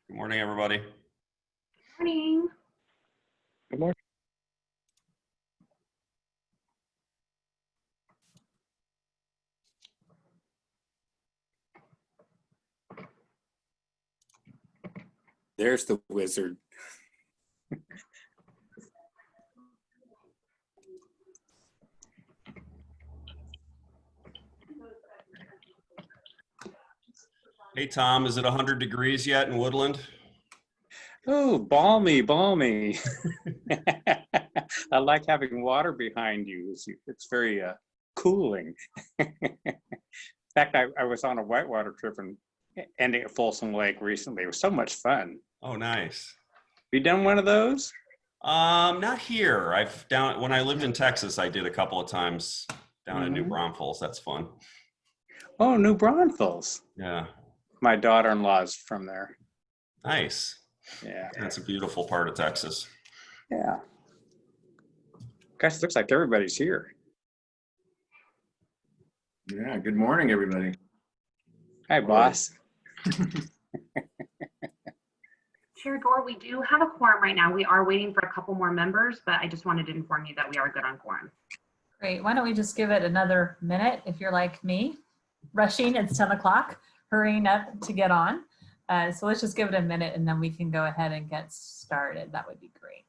Good morning, everybody. Morning. Good morning. There's the wizard. Hey, Tom, is it 100 degrees yet in Woodland? Oh, balmy, balmy. I like having water behind you. It's very cooling. In fact, I was on a whitewater trip and ending at Folsom Lake recently. It was so much fun. Oh, nice. You done one of those? Not here. When I lived in Texas, I did a couple of times down in New Braunfels. That's fun. Oh, New Braunfels. Yeah. My daughter-in-law's from there. Nice. Yeah. That's a beautiful part of Texas. Yeah. Gosh, it looks like everybody's here. Yeah, good morning, everybody. Hi, boss. Chair Gore, we do have a quorum right now. We are waiting for a couple more members, but I just wanted to inform you that we are good on quorum. Great. Why don't we just give it another minute if you're like me, rushing, it's 10 o'clock, hurrying up to get on. So let's just give it a minute and then we can go ahead and get started. That would be great.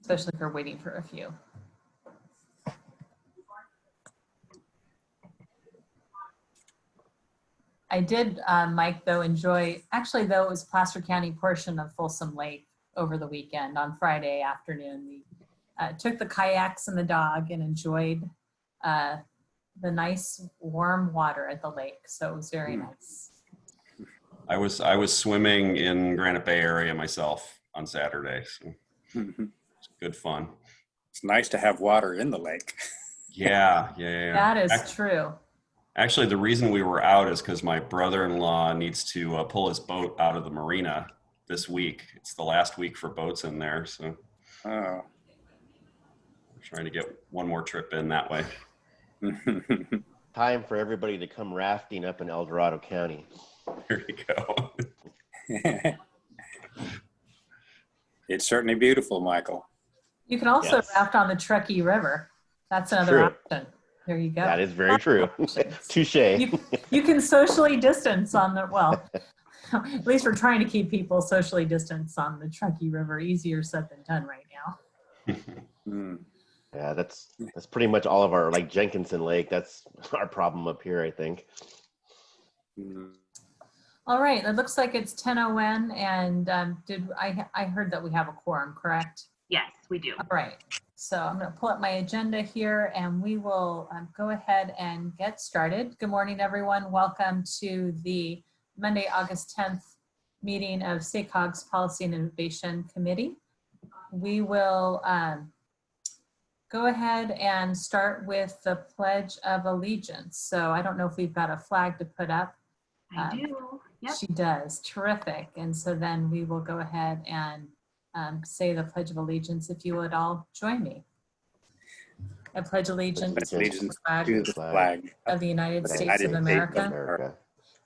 Especially if we're waiting for a few. I did, Mike, though, enjoy, actually, though, it was Placer County portion of Folsom Lake over the weekend on Friday afternoon. We took the kayaks and the dog and enjoyed the nice warm water at the lake. So it was very nice. I was swimming in Granite Bay area myself on Saturday. So it's good fun. It's nice to have water in the lake. Yeah. That is true. Actually, the reason we were out is because my brother-in-law needs to pull his boat out of the marina this week. It's the last week for boats in there. So we're trying to get one more trip in that way. Time for everybody to come rafting up in El Dorado County. There you go. It's certainly beautiful, Michael. You can also Yes. raft on the Truckee River. That's another True. option. There you go. That is very true. Touche. You can socially distance on the, well, at least we're trying to keep people socially distanced on the Truckee River. Easier said than done right now. Yeah, that's pretty much all of our, like Jenkinson Lake. That's our problem up here, I think. All right, it looks like it's 10:01 and I heard that we have a quorum, correct? Yes, we do. All right, so I'm going to pull up my agenda here and we will go ahead and get started. Good morning, everyone. Welcome to the Monday, August 10th meeting of SACOG's Policy and Innovation Committee. We will go ahead and start with the Pledge of Allegiance. So I don't know if we've got a flag to put up. I do. Yep. She does. Terrific. And so then we will go ahead and say the Pledge of Allegiance. If you would all join me. I pledge allegiance to the flag of the United States of America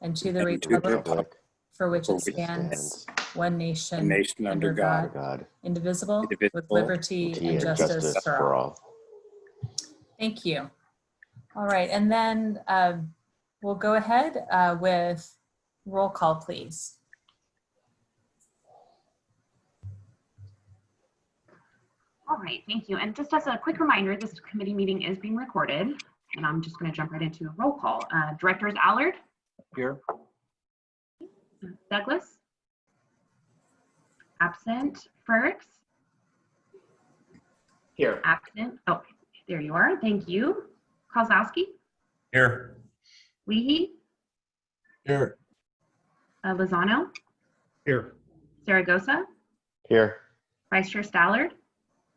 and to the republic for which it stands, one nation, under God, God, indivisible, with indivisible, liberty and justice for all. Thank you. All right, and then we'll go ahead with roll call, please. All right, thank you. And just as a quick reminder, this committee meeting is being recorded, and I'm just going to jump right into a roll call. Directors Allard? Here. Douglas? Absent. Ferks? Here. Absent. Oh, there you are. Thank you. Kozlowski? Here. Leahy? Here. Lozano? Here. Zaragoza? Here. Vice Chair Stallard?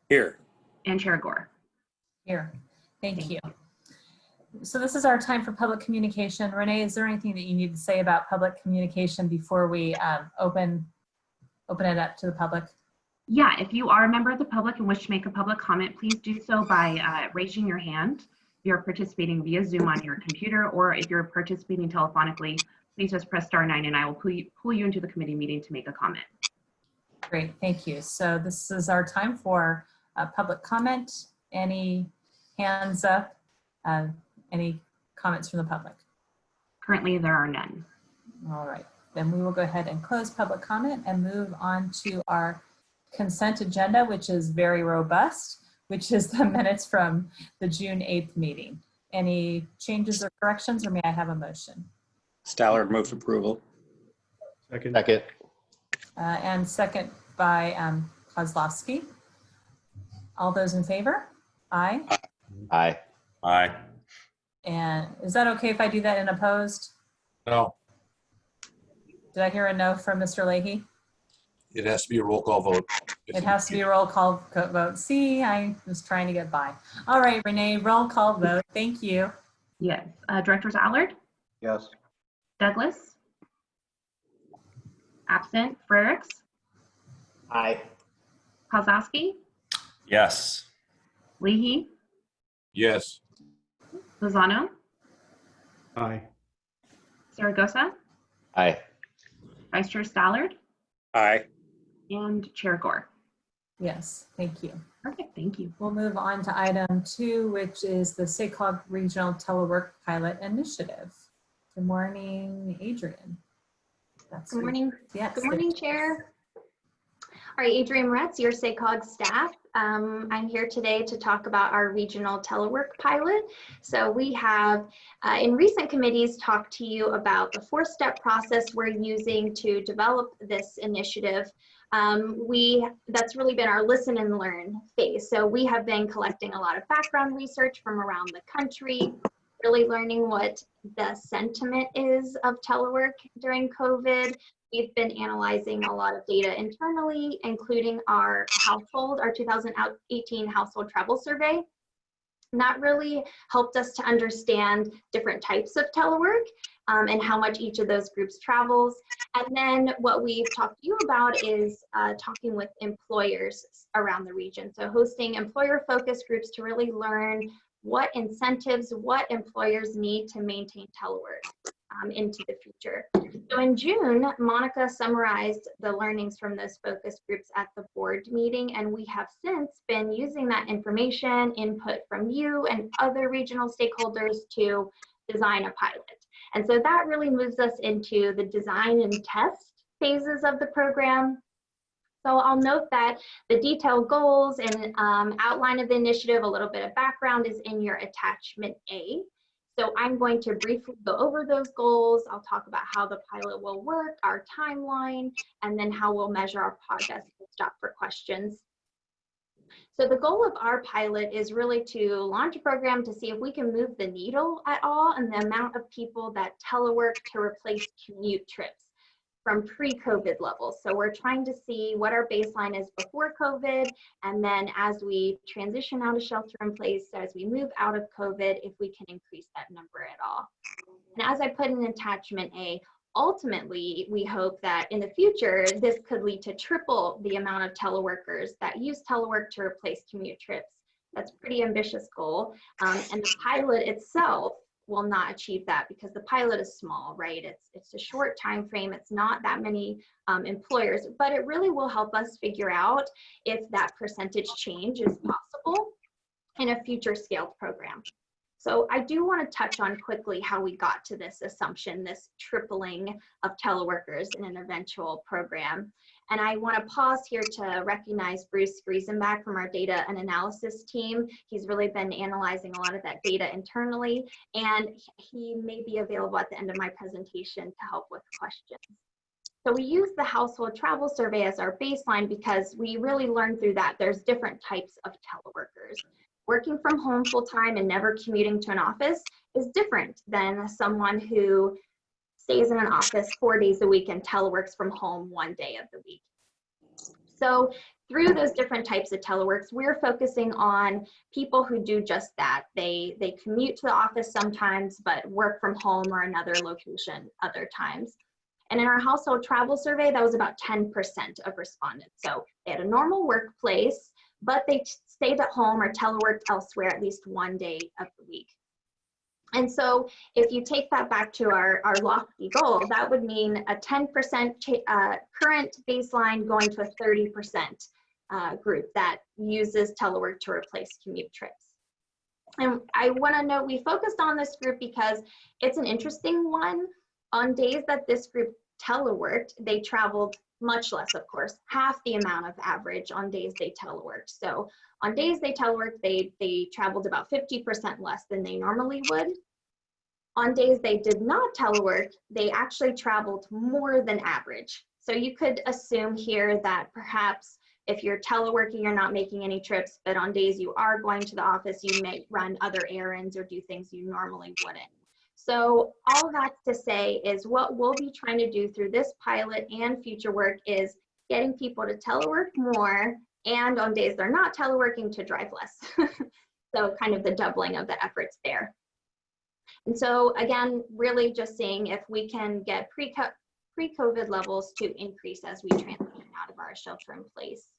Here. And Chair Gore? Here. Thank you. So this is our time for public communication. Renee, is there anything that you need to say about public communication before we open it up to the public? Yeah, if you are a member of the public and wish to make a public comment, please do so by raising your hand. If you're participating via Zoom on your computer, or if you're participating telephonically, please just press *9 and I will pull you into the committee meeting to make a comment. Great, thank you. So this is our time for public comment. Any hands up? Any comments from the public? Currently, there are none. All right, then we will go ahead and close public comment and move on to our consent agenda, which is very robust, which is the minutes from the June 8th meeting. Any changes or corrections, or may I have a motion? Stallard moves approval. Second. Second. And second by Kozlowski. All those in favor? Aye. Aye. Aye. And is that okay if I do that in opposed? No, Did I hear a no from Mr. Leahy? it has to be a roll call vote. It has to be a roll call vote. See, I was trying to get by. All right, Renee, roll call vote. Thank you. Yes. Directors Allard? Yes. Douglas? Absent. Frericks? Aye. Kozlowski? Yes. Leahy? Yes. Lozano? Aye. Zaragoza? Aye. Vice Chair Stallard? Aye. And Chair Gore? Yes, thank you. Perfect, thank you. We'll move on to item 2, which is the SACOG Regional Telework Pilot Initiative. Good morning, Adrian. Good morning. Yes. Good morning, Chair. All right, Adrian Retz, your SACOG staff. I'm here today to talk about our regional telework pilot. So we have, in recent committees, talked to you about the 4-step process we're using to develop this initiative. That's really been our listen and learn phase. So we have been collecting a lot of background research from around the country, really learning what the sentiment is of telework during COVID. We've been analyzing a lot of data internally, including our 2018 household travel survey. And that really helped us to understand different types of telework and how much each of those groups travels. And then what we've talked to you about is talking with employers around the region. So hosting employer focus groups to really learn what incentives, what employers need to maintain telework into the future. So in June, Monica summarized the learnings from those focus groups at the board meeting, and we have since been using that information, input from you and other regional stakeholders to design a pilot. And so that really moves us into the design and test phases of the program. So I'll note that the detailed goals and outline of the initiative, a little bit of background is in your attachment A. So I'm going to briefly go over those goals. I'll talk about how the pilot will work, our timeline, and then how we'll measure our progress. We'll stop for questions. So the goal of our pilot is really to launch a program to see if we can move the needle at all and the amount of people that telework to replace commute trips from pre-COVID levels. So we're trying to see what our baseline is before COVID, and then as we transition out of shelter in place, so as we move out of COVID, if we can increase that number at all. And as I put in attachment A, ultimately, we hope that in the future, this could lead to triple the amount of teleworkers that use telework to replace commute trips. That's a pretty ambitious goal. And the pilot itself will not achieve that because the pilot is small, right? It's a short time frame. It's not that many employers, but it really will help us figure out if that percentage change is possible in a future scaled program. So I do want to touch on quickly how we got to this assumption, this tripling of teleworkers in an eventual program. And I want to pause here to recognize Bruce Griesenbach from our data and analysis team. He's really been analyzing a lot of that data internally, and he may be available at the end of my presentation to help with questions. So we use the household travel survey as our baseline because we really learned through that there's different types of teleworkers. Working from home full-time and never commuting to an office is different than someone who stays in an office 4 days a week and teleworks from home 1 day of the week. So through those different types of teleworks, we're focusing on people who do just that. They commute to the office sometimes, but work from home or another location other times. And in our household travel survey, that was about 10% of respondents. So they had a normal workplace, but they stayed at home or teleworked elsewhere at least 1 day of the week. And so if you take that back to our lofty goal, that would mean a 10% current baseline going to a 30% group that uses telework to replace commute trips. And I want to note we focused on this group because it's an interesting one. On days that this group teleworked, they traveled much less, of course, half the amount of average on days they teleworked. So on days they teleworked, they traveled about 50% less than they normally would. On days they did not telework, they actually traveled more than average. So you could assume here that perhaps if you're teleworking, you're not making any trips, but on days you are going to the office, you may run other errands or do things you normally wouldn't. So all that's to say is what we'll be trying to do through this pilot and future work is getting people to telework more, and on days they're not teleworking to drive less. So kind of the doubling of the efforts there. And so again, really just seeing if we can get pre-COVID levels to increase as we transition out of our shelter in place.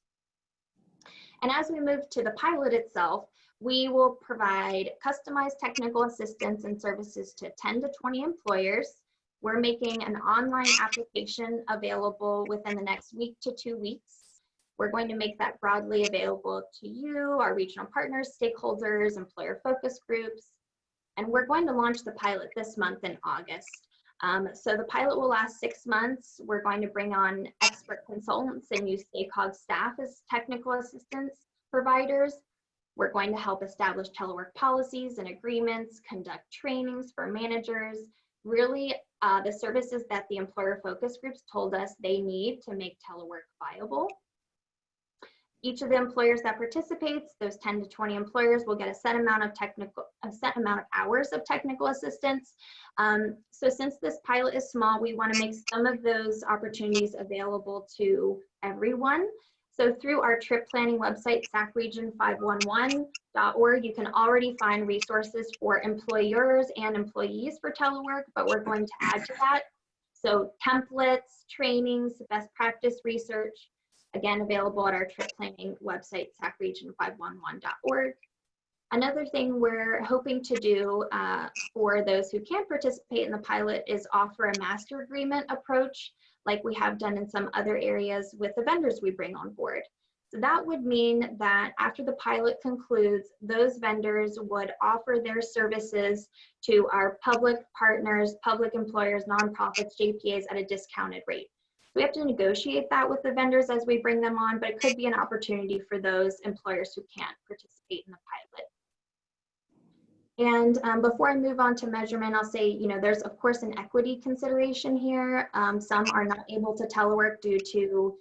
And as we move to the pilot itself, we will provide customized technical assistance and services to 10 to 20 employers. We're making an online application available within the next week to 2 weeks. We're going to make that broadly available to you, our regional partners, stakeholders, employer focus groups. And we're going to launch the pilot this month in August. So the pilot will last 6 months. We're going to bring on expert consultants and use ACOG staff as technical assistance providers. We're going to help establish telework policies and agreements, conduct trainings for managers, really the services that the employer focus groups told us they need to make telework viable. Each of the employers that participates, those 10 to 20 employers, will get a set amount of hours of technical assistance. So since this pilot is small, we want to make some of those opportunities available to everyone. So through our trip planning website, sacregion511.org, you can already find resources for employers and employees for telework, but we're going to add to that. So templates, trainings, best practice research, again, available at our trip planning website, sacregion511.org. Another thing we're hoping to do for those who can't participate in the pilot is offer a master agreement approach like we have done in some other areas with the vendors we bring on board. So that would mean that after the pilot concludes, those vendors would offer their services to our public partners, public employers, nonprofits, JPAs at a discounted rate. We have to negotiate that with the vendors as we bring them on, but it could be an opportunity for those employers who can't participate in the pilot. And before I move on to measurement, I'll say, there's of course an equity consideration here. Some are not able to telework due to,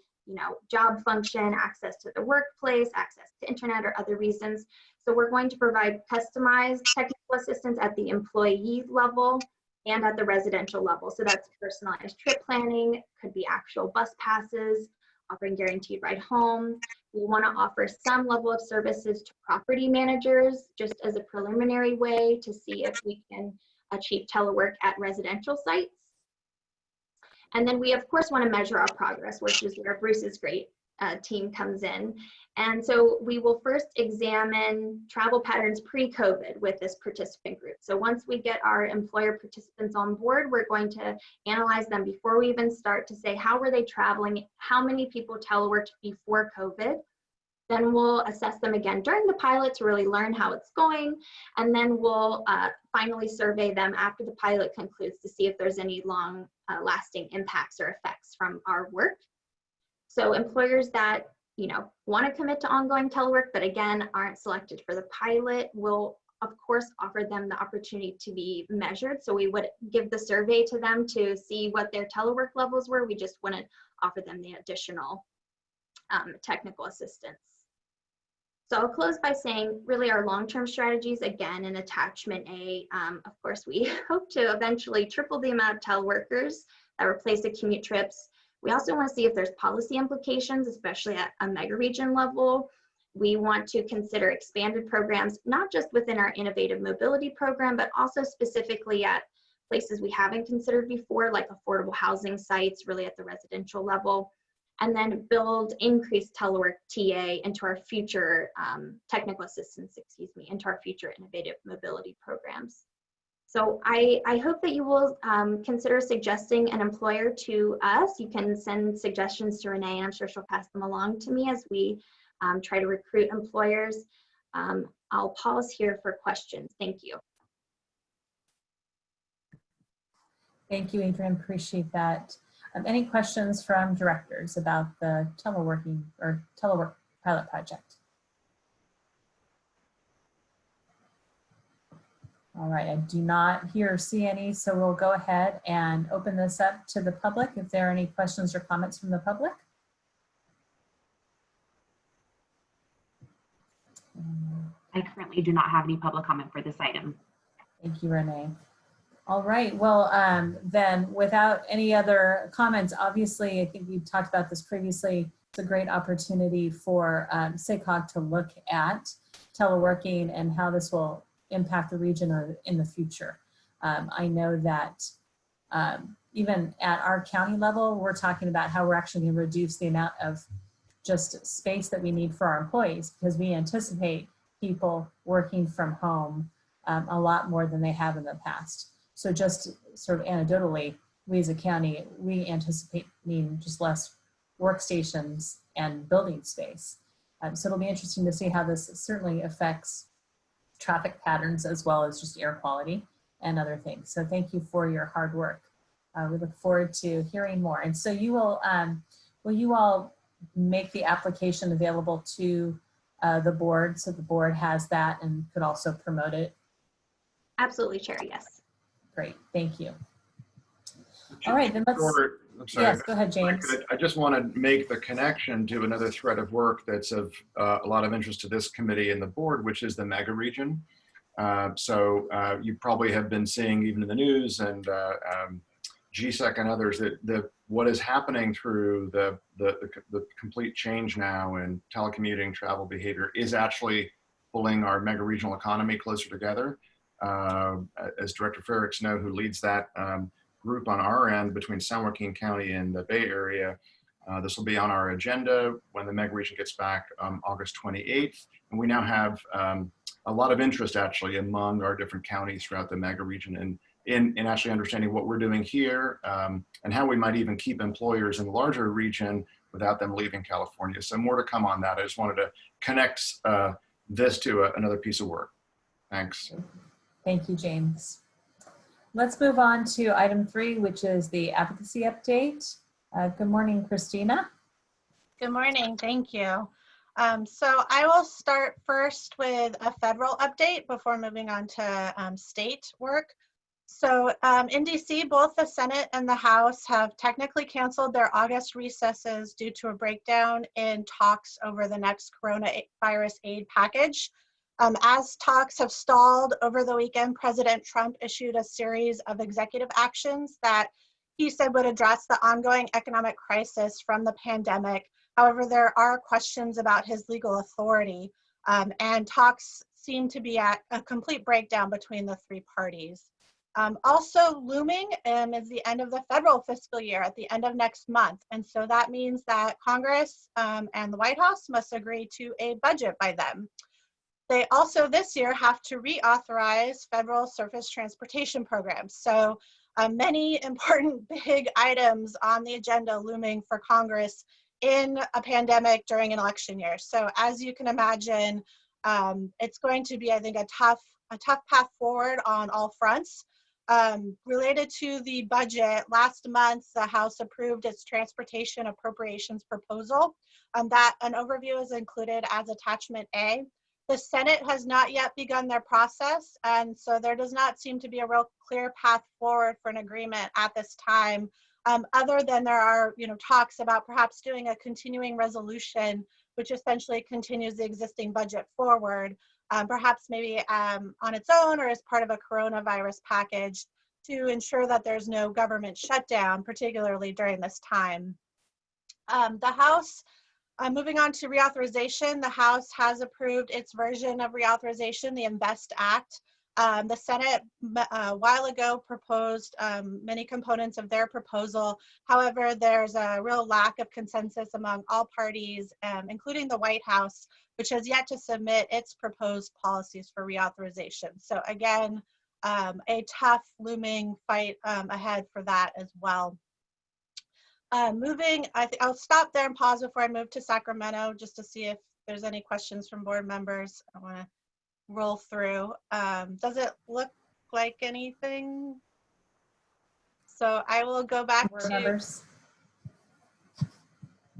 job function, access to the workplace, access to internet, or other reasons. So we're going to provide customized technical assistance at the employee level and at the residential level. So that's personalized trip planning, could be actual bus passes, offering guaranteed ride home. We want to offer some level of services to property managers, just as a preliminary way to see if we can achieve telework at residential sites. And then we, of course, want to measure our progress, which is where Bruce is great. team comes in. And so we will first examine travel patterns pre-COVID with this participant group. So once we get our employer participants on board, we're going to analyze them before we even start to say, how were they traveling? How many people teleworked before COVID? Then we'll assess them again during the pilot to really learn how it's going. And then we'll finally survey them after the pilot concludes to see if there's any long lasting impacts or effects from our work. So employers that want to commit to ongoing telework, but again, aren't selected for the pilot, will of course offer them the opportunity to be measured. So we would give the survey to them to see what their telework levels were. We just wouldn't offer them the additional technical assistance. So I'll close by saying really our long-term strategies, again, in attachment A, of course, we hope to eventually triple the amount of teleworkers that replace the commute trips. We also want to see if there's policy implications, especially at a mega region level. We want to consider expanded programs, not just within our innovative mobility program, but also specifically at places we haven't considered before, like affordable housing sites, really at the residential level, and then build increased telework TA into our future technical assistance, into our future innovative mobility programs. So I hope that you will consider suggesting an employer to us. You can send suggestions to Renee, and I'm sure she'll pass them along to me as we try to recruit employers. I'll pause here for questions. Thank you. Thank you, Adrian. Appreciate that. Any questions from directors about the teleworking or telework pilot project? All right, I do not hear or see any, so we'll go ahead and open this up to the public. If there are any questions or comments from the public. I currently do not have any public comment for this item. Thank you, Renee. All right, well, then without any other comments, obviously, I think we've talked about this previously, it's a great opportunity for SACOG to look at teleworking and how this will impact the region or in the future. I know that even at our county level, we're talking about how we're actually going to reduce the amount of just space that we need for our employees, because we anticipate people working from home a lot more than they have in the past. So just sort of anecdotally, we as a county, we anticipate needing just less workstations and building space. So it'll be interesting to see how this certainly affects traffic patterns as well as just air quality and other things. So thank you for your hard work. We look forward to hearing more. And so you will you all make the application available to the board, so the board has that and could also promote it? Absolutely, Chair, yes. Great, thank you. All right, then let's, I'm sorry. yes, go ahead, James. I just want to make the connection to another thread of work that's of a lot of interest to this committee and the board, which is the mega region. You probably have been seeing even in the news and GSEC and others that what is happening through the complete change now in telecommuting travel behavior is actually pulling our mega regional economy closer together. As Director Ferricks knows, who leads that group on our end between San Joaquin County and the Bay Area, this will be on our agenda when the mega region gets back August 28th. And we now have a lot of interest actually among our different counties throughout the mega region in actually understanding what we're doing here and how we might even keep employers in the larger region without them leaving California. So more to come on that. I just wanted to connect this to another piece of work. Thanks. Thank you, James. Let's move on to item 3, which is the advocacy update. Good morning, Christina. Good morning, thank you. So I will start first with a federal update before moving on to state work. So in DC, both the Senate and the House have technically canceled their August recesses due to a breakdown in talks over the next coronavirus aid package. As talks have stalled over the weekend, President Trump issued a series of executive actions that he said would address the ongoing economic crisis from the pandemic. However, there are questions about his legal authority, and talks seem to be at a complete breakdown between the three parties. Also looming is the end of the federal fiscal year at the end of next month. And so that means that Congress and the White House must agree to a budget by then. They also this year have to reauthorize federal surface transportation programs. So many important big items on the agenda looming for Congress in a pandemic during an election year. So as you can imagine, it's going to be, I think, a tough path forward on all fronts. Related to the budget, last month the House approved its transportation appropriations proposal. That an overview is included as attachment A. The Senate has not yet begun their process, and so there does not seem to be a real clear path forward for an agreement at this time, other than there are talks about perhaps doing a continuing resolution, which essentially continues the existing budget forward, perhaps maybe on its own or as part of a coronavirus package to ensure that there's no government shutdown, particularly during this time. The House, moving on to reauthorization, the House has approved its version of reauthorization, the INVEST Act. The Senate a while ago proposed many components of their proposal. However, there's a real lack of consensus among all parties, including the White House, which has yet to submit its proposed policies for reauthorization. So again, a tough looming fight ahead for that as well. I'll stop there and pause before I move to Sacramento just to see if there's any questions from board members. I want to roll through. Does it look like anything? So I will go back Board to members.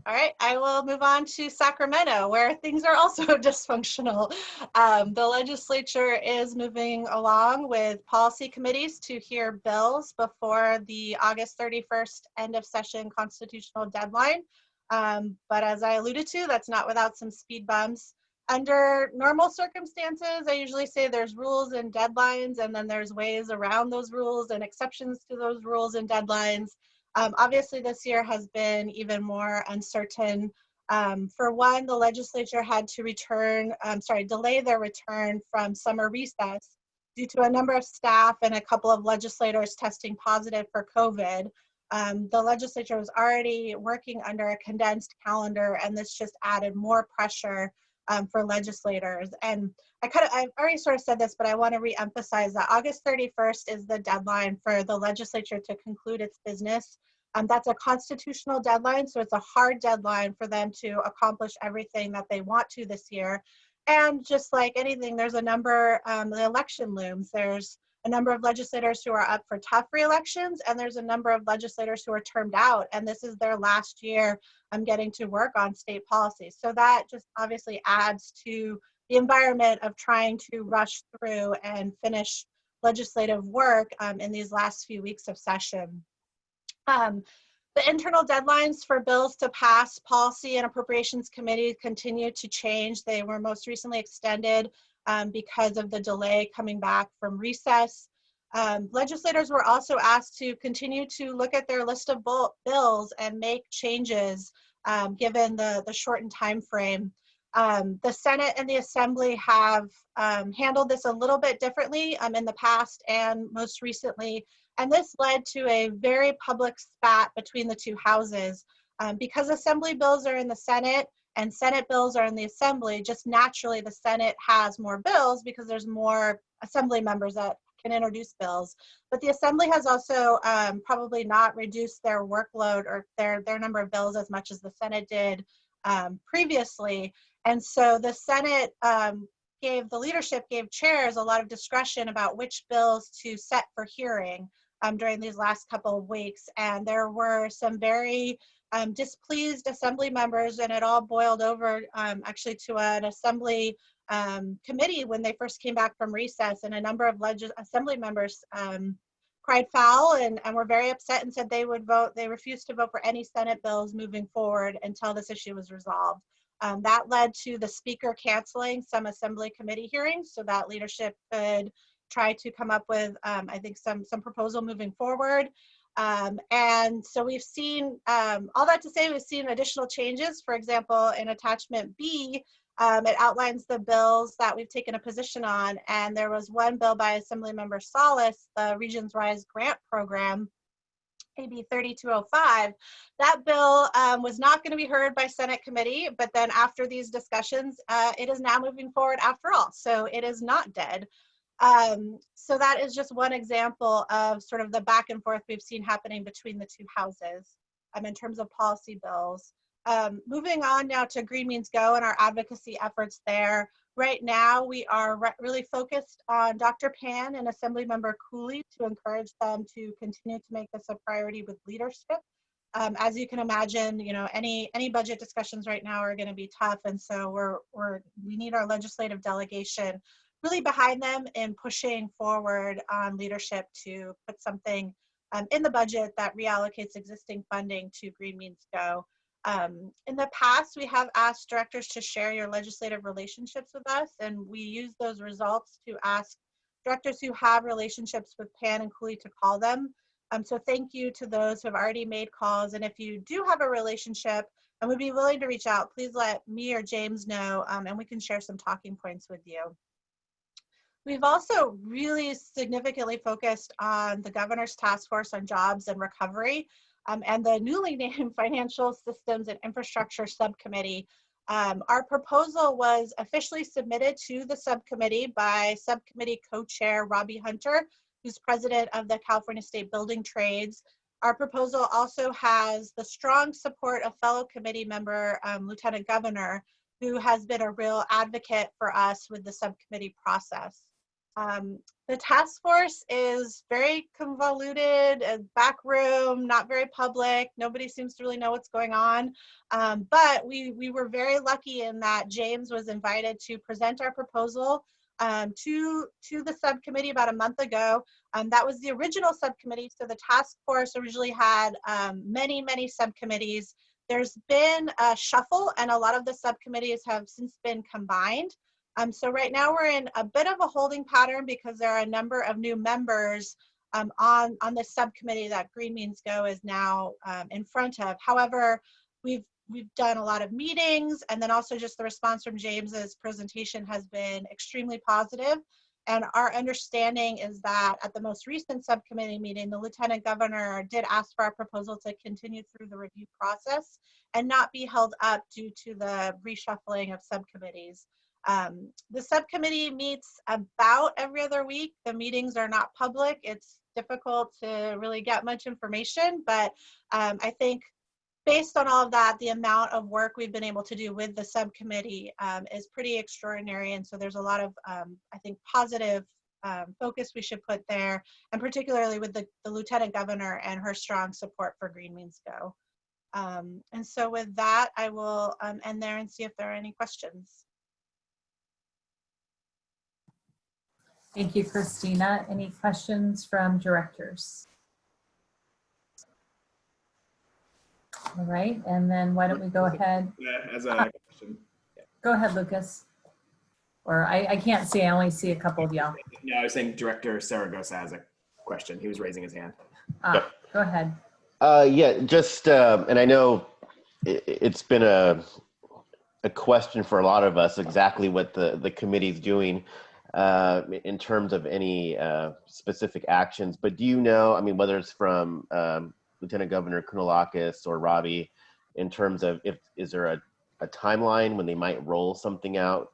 All right, I will move on to Sacramento, where things are also dysfunctional. The legislature is moving along with policy committees to hear bills before the August 31st end of session constitutional deadline. But as I alluded to, that's not without some speed bumps. Under normal circumstances, I usually say there's rules and deadlines, and then there's ways around those rules and exceptions to those rules and deadlines. Obviously, this year has been even more uncertain. For one, the legislature had to delay their return from summer recess due to a number of staff and a couple of legislators testing positive for COVID. The legislature was already working under a condensed calendar, and this just added more pressure for legislators. And I've already sort of said this, but I want to reemphasize that August 31st is the deadline for the legislature to conclude its business. That's a constitutional deadline, so it's a hard deadline for them to accomplish everything that they want to this year. And just like anything, there's a number, the election looms. There's a number of legislators who are up for tough re-elections, and there's a number of legislators who are termed out, and this is their last year getting to work on state policy. So that just obviously adds to the environment of trying to rush through and finish legislative work in these last few weeks of session. The internal deadlines for bills to pass policy and appropriations committee continue to change. They were most recently extended because of the delay coming back from recess. Legislators were also asked to continue to look at their list of bills and make changes given the shortened time frame. The Senate and the Assembly have handled this a little bit differently in the past and most recently, and this led to a very public spat between the two houses. Because Assembly bills are in the Senate and Senate bills are in the Assembly, just naturally the Senate has more bills because there's more Assembly members that can introduce bills. But the Assembly has also probably not reduced their workload or their number of bills as much as the Senate did previously. And so the Senate the leadership gave chairs a lot of discretion about which bills to set for hearing during these last couple of weeks. And there were some very displeased Assembly members, and it all boiled over actually to an Assembly committee when they first came back from recess, and a number of Assembly members cried foul and were very upset and said they refused to vote for any Senate bills moving forward until this issue was resolved. That led to the Speaker canceling some Assembly committee hearings so that leadership could try to come up with, I think, some proposal moving forward. And so we've seen, all that to say, we've seen additional changes. For example, in attachment B, It outlines the bills that we've taken a position on, and there was one bill by Assemblymember Salas, the Regions Rise Grant Program, AB 3205. That bill was not going to be heard by Senate committee, but then after these discussions, it is now moving forward after all. So it is not dead. So that is just one example of sort of the back and forth we've seen happening between the two houses in terms of policy bills. Moving on now to Green Means Go and our advocacy efforts there. Right now, we are really focused on Dr. Pan and Assemblymember Cooley to encourage them to continue to make this a priority with leadership. As you can imagine, you know, any budget discussions right now are going to be tough, and so we need our legislative delegation really behind them in pushing forward on leadership to put something in the budget that reallocates existing funding to Green Means Go. In the past, we have asked directors to share your legislative relationships with us, and we use those results to ask directors who have relationships with Pan and Cooley to call them. So thank you to those who have already made calls, and if you do have a relationship and would be willing to reach out, please let me or James know, and we can share some talking points with you. We've also really significantly focused on the Governor's Task Force on Jobs and Recovery and the newly named Financial Systems and Infrastructure Subcommittee. Our proposal was officially submitted to the subcommittee by subcommittee co-chair Robbie Hunter, who's president of the California State Building Trades. Our proposal also has the strong support of fellow committee member, Lieutenant Governor, who has been a real advocate for us with the subcommittee process. The task force is very convoluted, a back room, not very public. Nobody seems to really know what's going on. But we were very lucky in that James was invited to present our proposal to the subcommittee about a month ago. That was the original subcommittee. So the task force originally had many subcommittees. There's been a shuffle, and a lot of the subcommittees have since been combined. So right now we're in a bit of a holding pattern because there are a number of new members on this subcommittee that Green Means Go is now in front of. However, we've done a lot of meetings, and then also just the response from James's presentation has been extremely positive. And our understanding is that at the most recent subcommittee meeting, the Lieutenant Governor did ask for our proposal to continue through the review process and not be held up due to the reshuffling of subcommittees. The subcommittee meets about every other week. The meetings are not public. It's difficult to really get much information, but I think based on all of that, the amount of work we've been able to do with the subcommittee is pretty extraordinary. And so there's a lot of, I think, positive focus we should put there, and particularly with the Lieutenant Governor and her strong support for Green Means Go. And so with that, I will end there and see if there are any questions. Thank you, Christina. Any questions from directors? All right, and then why don't we go ahead? As a question. Go ahead, Lucas. Or I can't see, I only see a couple of y'all. No, I was saying Director Saragosa has a question. He was raising his hand. Go ahead. Yeah, just, and I know it's been a question for a lot of us, exactly what the committee's doing in terms of any specific actions. But do you know, I mean, whether it's from Lieutenant Governor Kounalakis or Robbie, in terms of is there a timeline when they might roll something out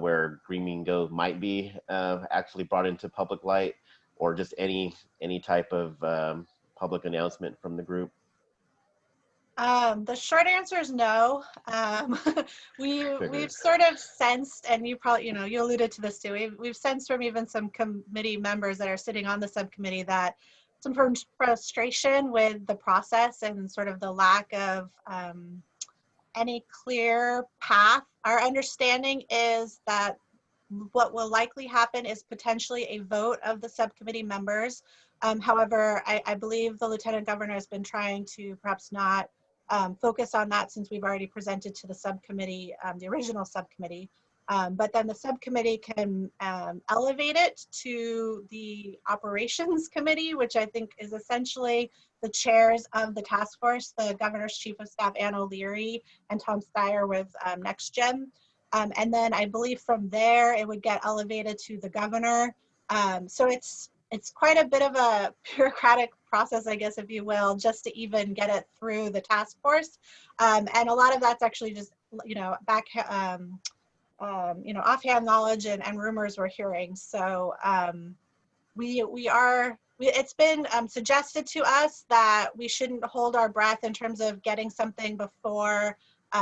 where Green Means Go might be actually brought into public light, or just any type of public announcement from the group? The short answer is no. We've sort of sensed, and you probably, you alluded to this too, we've sensed from even some committee members that are sitting on the subcommittee that some frustration with the process and sort of the lack of any clear path. Our understanding is that what will likely happen is potentially a vote of the subcommittee members. However, I believe the Lieutenant Governor has been trying to perhaps not focus on that since we've already presented to the subcommittee, the original subcommittee. But then the subcommittee can elevate it to the operations committee, which I think is essentially the chairs of the task force, the Governor's Chief of Staff, Ann O'Leary, and Tom Steyer with NextGen. And then I believe from there, it would get elevated to the governor. So it's quite a bit of a bureaucratic process, I guess, if you will, just to even get it through the task force. And a lot of that's actually just, offhand knowledge and rumors we're hearing. So it's been suggested to us that we shouldn't hold our breath in terms of getting something before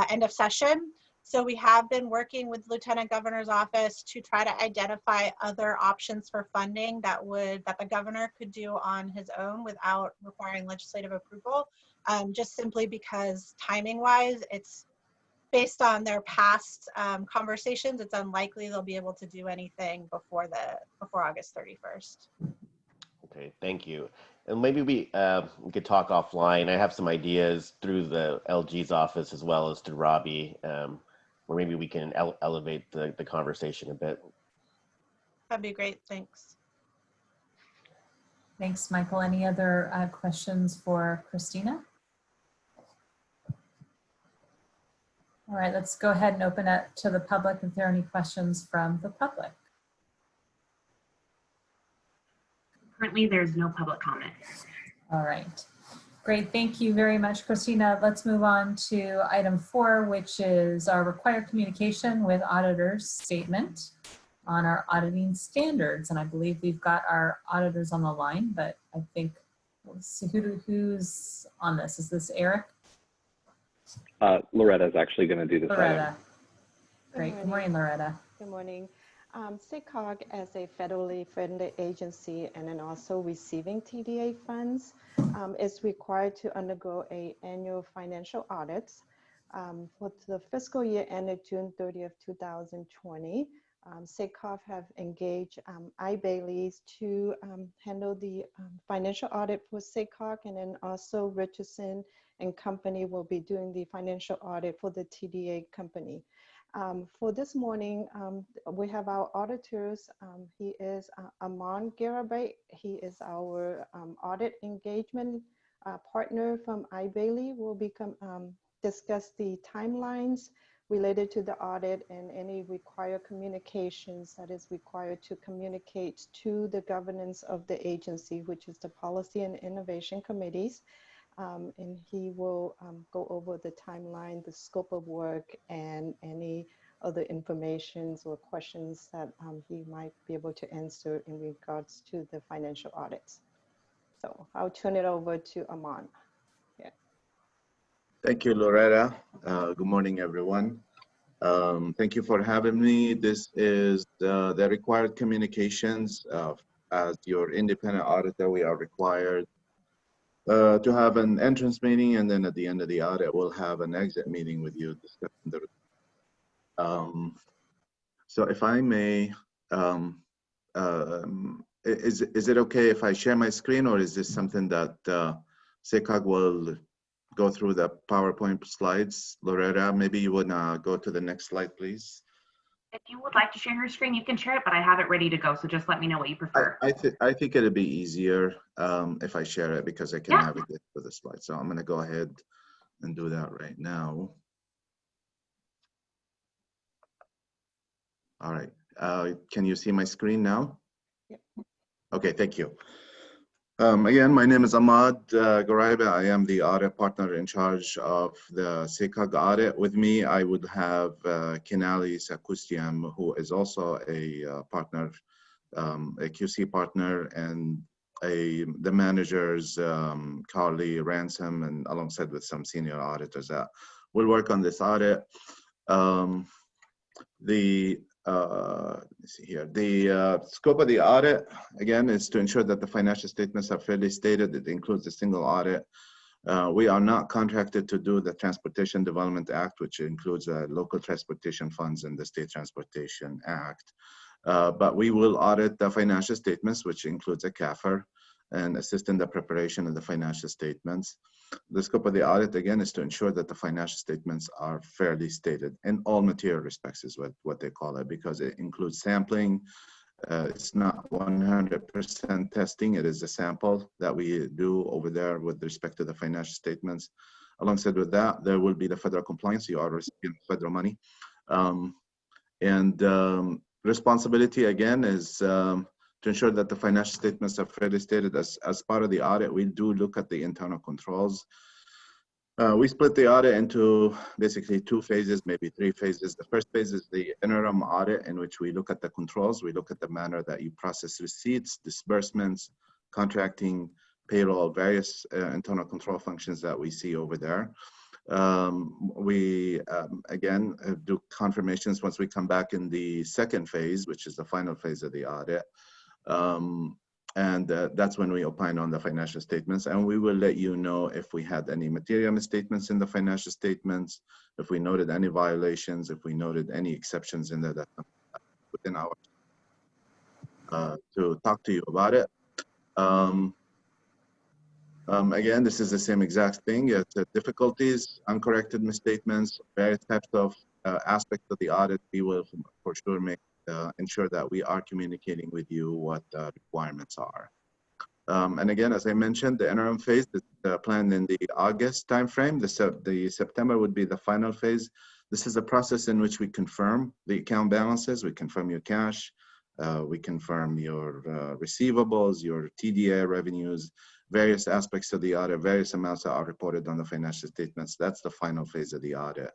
end of session. So we have been working with Lieutenant Governor's office to try to identify other options for funding that the governor could do on his own without requiring legislative approval, just simply because timing wise, it's based on their past conversations, it's unlikely they'll be able to do anything before August 31st. Okay, thank you. And maybe we could talk offline. I have some ideas through the LG's office as well as through Robbie, where maybe we can elevate the conversation a bit. That'd be great, thanks. Thanks, Michael. Any other questions for Christina? All right, let's go ahead and open it to the public if there are any questions from the public. Currently, there's no public comment. All right, great. Thank you very much, Christina. Let's move on to item 4, which is our required communication with auditors statement on our auditing standards. And I believe we've got our auditors on the line, but I think, let's see who's on this. Is this Eric? Loretta is actually going to do this. Loretta. Item. Great. Good morning, Loretta. Good morning. SICOG as a federally funded agency and then also receiving TDA funds is required to undergo an annual financial audit. For the fiscal year ended June 30th, 2020, SICOG have engaged iBailey's to handle the financial audit for SICOG, and then also Richardson and Company will be doing the financial audit for the TDA company. For this morning, we have our auditors. He is Aman Garabay. He is our audit engagement partner from iBailey. We'll discuss the timelines related to the audit and any required communications that is required to communicate to the governance of the agency, which is the Policy and Innovation Committees. And he will go over the timeline, the scope of work, and any other informations or questions that he might be able to answer in regards to the financial audits. So I'll turn it over to Aman. Yeah. Thank you, Loretta. Good morning, everyone. Thank you for having me. This is the required communications. As your independent auditor, we are required to have an entrance meeting, and then at the end of the audit, we'll have an exit meeting with you discussing the. So if I may, is it okay if I share my screen, or is this something that SICOG will go through the PowerPoint slides? Loretta, maybe you would go to the next slide, please. If you would like to share your screen, you can share it, but I have it ready to go. So just let me know what you prefer. I think it'd be easier if I share it, because I can navigate with the slide. So I'm going to go ahead and do that right now. All right. Can you see my screen now? Yep. Okay, thank you. Again, my name is Ahmad Garaiba. I am the audit partner in charge of the SICOG audit. With me, I would have Kenali Sakustian, who is also a partner, a QC partner, and the managers, Carly Ransom, and alongside with some senior auditors that will work on this audit. Let's see here. The scope of the audit, again, is to ensure that the financial statements are fairly stated. It includes a single audit. We are not contracted to do the Transportation Development Act, which includes local transportation funds and the State Transportation Act. But we will audit the financial statements, which includes a CAFR, and assist in the preparation of the financial statements. The scope of the audit, again, is to ensure that the financial statements are fairly stated in all material respects, is what they call it, because it includes sampling. It's not 100% testing. It is a sample that we do over there with respect to the financial statements. Alongside with that, there will be the federal compliance. You are receiving federal money. And responsibility, again, is to ensure that the financial statements are fairly stated. As part of the audit, we do look at the internal controls. We split the audit into basically 2 phases, maybe 3 phases. The first phase is the interim audit, in which we look at the controls. We look at the manner that you process receipts, disbursements, contracting, payroll, various internal control functions that we see over there. We again do confirmations once we come back in the second phase, which is the final phase of the audit. And that's when we opine on the financial statements, and we will let you know if we had any material misstatements in the financial statements, if we noted any violations, if we noted any exceptions in there that within our to talk to you about it. Again, this is the same exact thing. It's difficulties, uncorrected misstatements, various types of aspects of the audit. We will for sure make ensure that we are communicating with you what the requirements are. And again, as I mentioned, the interim phase is planned in the August timeframe. The September would be the final phase. This is a process in which we confirm the account balances, we confirm your cash, we confirm your receivables, your TDA revenues, various aspects of the audit, various amounts that are reported on the financial statements. That's the final phase of the audit.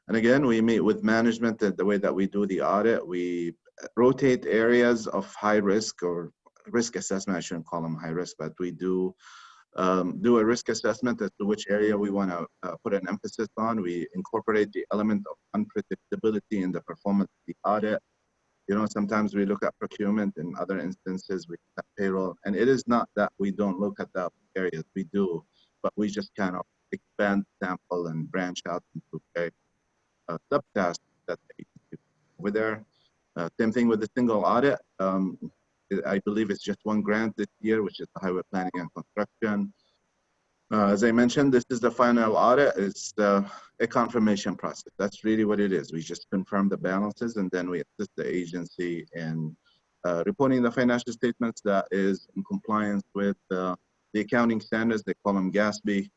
And again, we meet with management. The way that we do the audit, we rotate areas of high risk or risk assessment. I shouldn't call them high risk, but we do do a risk assessment as to which area we want to put an emphasis on. We incorporate the element of unpredictability in the performance of the audit. You know, sometimes we look at procurement, in other instances we look at payroll, and it is not that we don't look at the areas, we do, but we just kind of expand sample and branch out into subtasks that they do over there. Same thing with the single audit. I believe it's just 1 grant this year, which is the highway planning and construction. As I mentioned, this is the final audit. It's a confirmation process. That's really what it is. We just confirm the balances, and then we assist the agency in reporting the financial statements that is in compliance with the accounting standards. They call them GASB.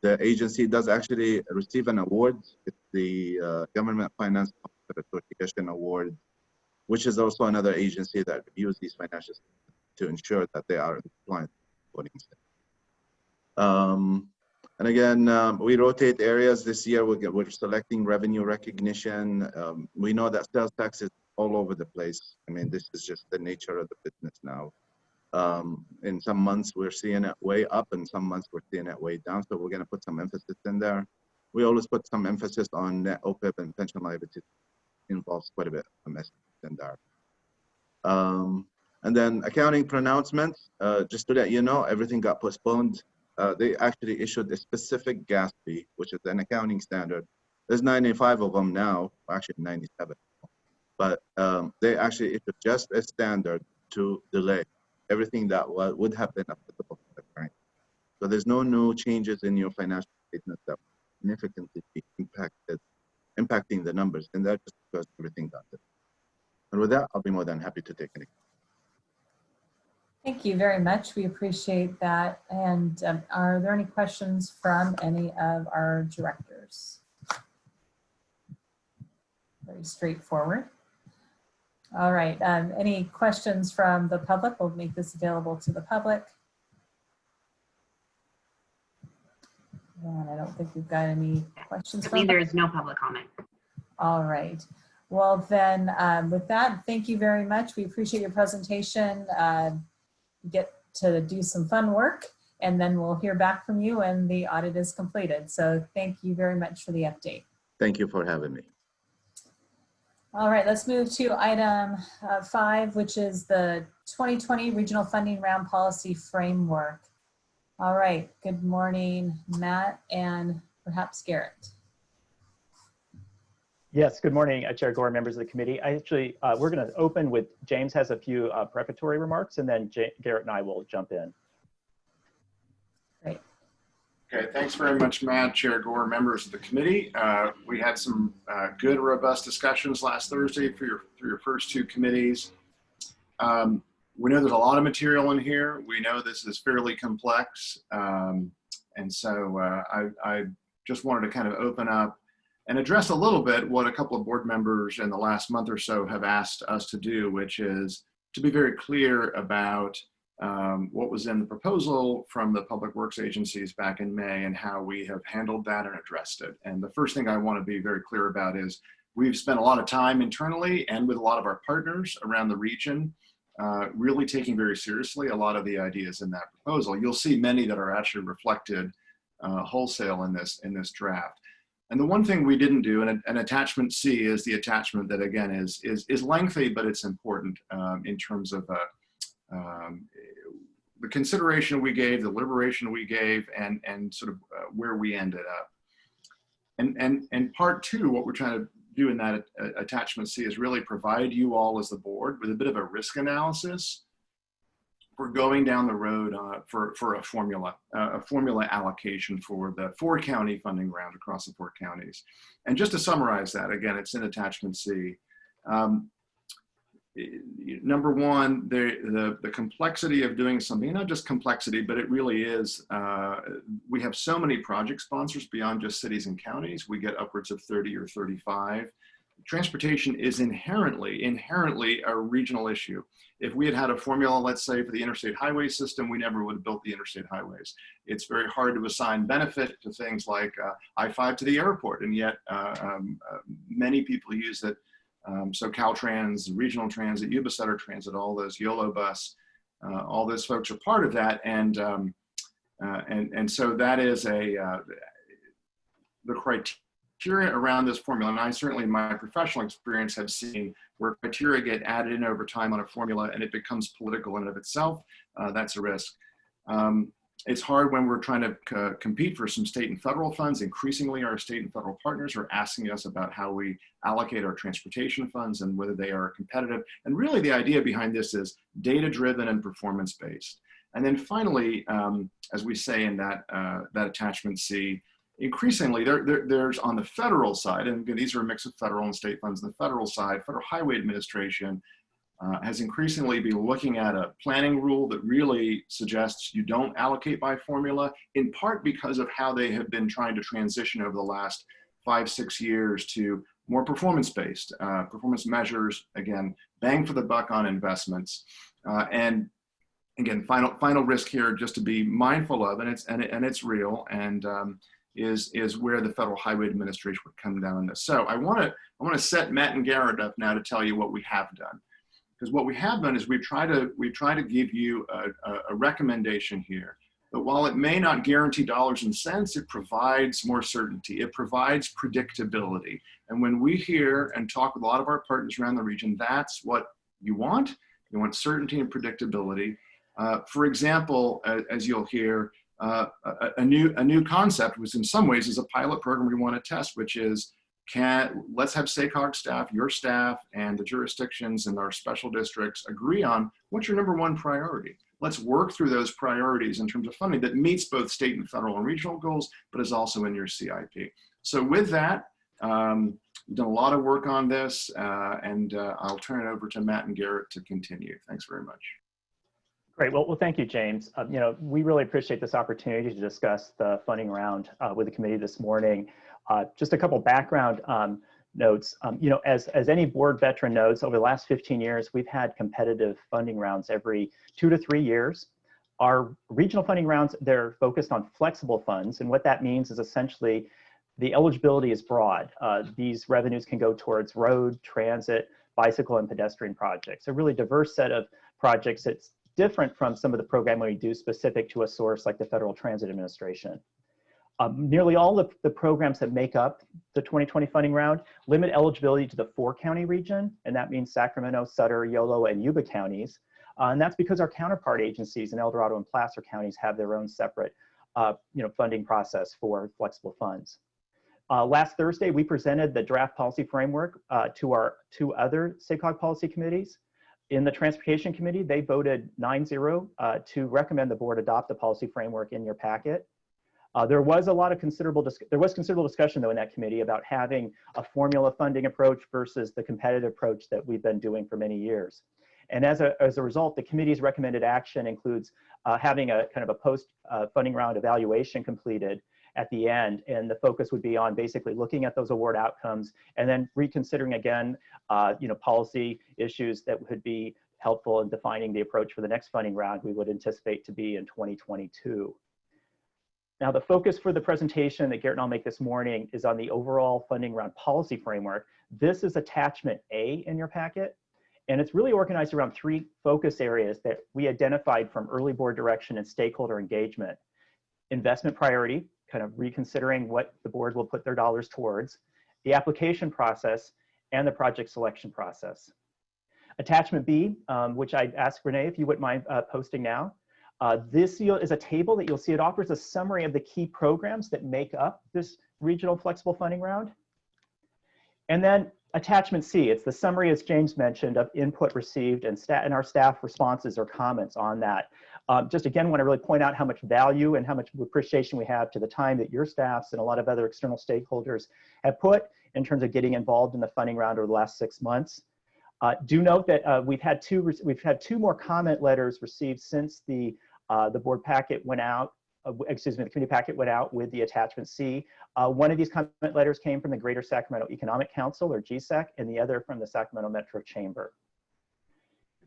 The agency does actually receive an award. It's the Government Finance Officer Association Award, which is also another agency that reviews these financial statements to ensure that they are in compliance with reporting standards. And again, we rotate areas this year. We're selecting revenue recognition. We know that sales tax is all over the place. I mean, this is just the nature of the business now. In some months, we're seeing it way up, and some months we're seeing it way down. So we're going to put some emphasis in there. We always put some emphasis on net OPEB and pension liability. Involves quite a bit of message in there. And then accounting pronouncements, just to let you know, everything got postponed. They actually issued a specific GASB, which is an accounting standard. There's 95 of them now, actually 97. But they actually issued just a standard to delay everything that would have been applicable to the client. So there's no new changes in your financial statements that would significantly be impacting the numbers, and that's just because everything got it. And with that, I'll be more than happy to take any. Thank you very much. We appreciate that. And are there any questions from any of our directors? Very straightforward. All right. Any questions from the public? We'll make this available to the public. And I don't think we've got any questions. I mean, there is no public comment. All right. Well, then with that, thank you very much. We appreciate your presentation. Get to do some fun work, and then we'll hear back from you when the audit is completed. So thank you very much for the update. Thank you for having me. All right, let's move to item 5, which is the 2020 Regional Funding Round Policy Framework. All right, good morning, Matt, and perhaps Garrett. Yes, good morning, Chair Gore, members of the committee. We're going to open with James has a few prefatory remarks, and then Garrett and I will jump in. Great. Okay, thanks very much, Matt, Chair Gore, members of the committee. We had some good, robust discussions last Thursday for your first 2 committees. We know there's a lot of material in here. We know this is fairly complex. And so I just wanted to kind of open up and address a little bit what a couple of board members in the last month or so have asked us to do, which is to be very clear about what was in the proposal from the public works agencies back in May and how we have handled that and addressed it. And the first thing I want to be very clear about is we've spent a lot of time internally and with a lot of our partners around the region really taking very seriously a lot of the ideas in that proposal. You'll see many that are actually reflected wholesale in this draft. And the one thing we didn't do, and attachment C is the attachment that again is lengthy, but it's important in terms of the consideration we gave, the deliberation we gave, and sort of where we ended up. And part two, what we're trying to do in that attachment C is really provide you all as the board with a bit of a risk analysis for going down the road for a formula allocation for the 4-county funding round across the 4 counties. And just to summarize that, again, it's in attachment C. Number one, the complexity of doing something, not just complexity, but it really is, we have so many project sponsors beyond just cities and counties. We get upwards of 30 or 35. Transportation is inherently a regional issue. If we had had a formula, let's say, for the interstate highway system, we never would have built the interstate highways. It's very hard to assign benefit to things like I-5 to the airport, and yet many people use it. So Caltrans, Regional Transit, Ubisoft Transit, all those YOLO bus, all those folks are part of that, and so that is the criteria around this formula. And I certainly, in my professional experience, have seen where criteria get added in over time on a formula, and it becomes political in and of itself. That's a risk. It's hard when we're trying to compete for some state and federal funds. Increasingly, our state and federal partners are asking us about how we allocate our transportation funds and whether they are competitive. And really the idea behind this is data-driven and performance-based. And then finally, as we say in that attachment C, increasingly there's on the federal side, and again, these are a mix of federal and state funds. On the federal side, Federal Highway Administration has increasingly been looking at a planning rule that really suggests you don't allocate by formula, in part because of how they have been trying to transition over the last 5-6 years to more performance-based, performance measures, again, bang for the buck on investments. And again, final risk here just to be mindful of, and it's real, and is where the Federal Highway Administration would come down on this. So I want to set Matt and Garrett up now to tell you what we have done. Because what we have done is we try to give you a recommendation here that while it may not guarantee dollars and cents, it provides more certainty. It provides predictability. And when we hear and talk with a lot of our partners around the region, that's what you want. You want certainty and predictability. For example, as you'll hear, a new concept, which in some ways is a pilot program we want to test, which is let's have SACOG staff, your staff, and the jurisdictions and our special districts agree on what's your #1 priority. Let's work through those priorities in terms of funding that meets both state and federal and regional goals, but is also in your CIP. So with that, we've done a lot of work on this, and I'll turn it over to Matt and Garrett to continue. Thanks very much. Great. Well, thank you, James. We really appreciate this opportunity to discuss the funding round with the committee this morning. Just a couple background notes. As any board veteran knows, over the last 15 years, we've had competitive funding rounds every 2 to 3 years. Our regional funding rounds, they're focused on flexible funds. And what that means is essentially the eligibility is broad. These revenues can go towards road, transit, bicycle, and pedestrian projects. A really diverse set of projects that's different from some of the programming we do specific to a source like the Federal Transit Administration. Nearly all of the programs that make up the 2020 funding round limit eligibility to the 4-county region, and that means Sacramento, Sutter, Yolo, and Yuba counties. And that's because our counterpart agencies in El Dorado and Placer counties have their own separate funding process for flexible funds. Last Thursday, we presented the draft policy framework to our 2 other SACOG policy committees. In the Transportation Committee, they voted 9-0 to recommend the board adopt the policy framework in your packet. There was considerable discussion though in that committee about having a formula funding approach versus the competitive approach that we've been doing for many years. And as a result, the committee's recommended action includes having a kind of a post funding round evaluation completed, at the end. And the focus would be on basically looking at those award outcomes and then reconsidering again, policy issues that would be helpful in defining the approach for the next funding round we would anticipate to be in 2022. Now, the focus for the presentation that Garrett and I'll make this morning is on the overall funding round policy framework. This is attachment A in your packet, and it's really organized around 3 focus areas that we identified from early board direction and stakeholder engagement. Investment priority, kind of reconsidering what the board will put their dollars towards, the application process, and the project selection process. Attachment B, which I'd ask Renee if you wouldn't mind posting now. This is a table that you'll see. It offers a summary of the key programs that make up this regional flexible funding round. And then attachment C, it's the summary, as James mentioned, of input received and our staff responses or comments on that. Just again, want to really point out how much value and how much appreciation we have to the time that your staffs and a lot of other external stakeholders have put in terms of getting involved in the funding round over the last 6 months. Do note that we've had two more comment letters received since the board packet went out. The committee packet went out with the attachment C. One of these comment letters came from the Greater Sacramento Economic Council, or GSEC, and the other from the Sacramento Metro Chamber.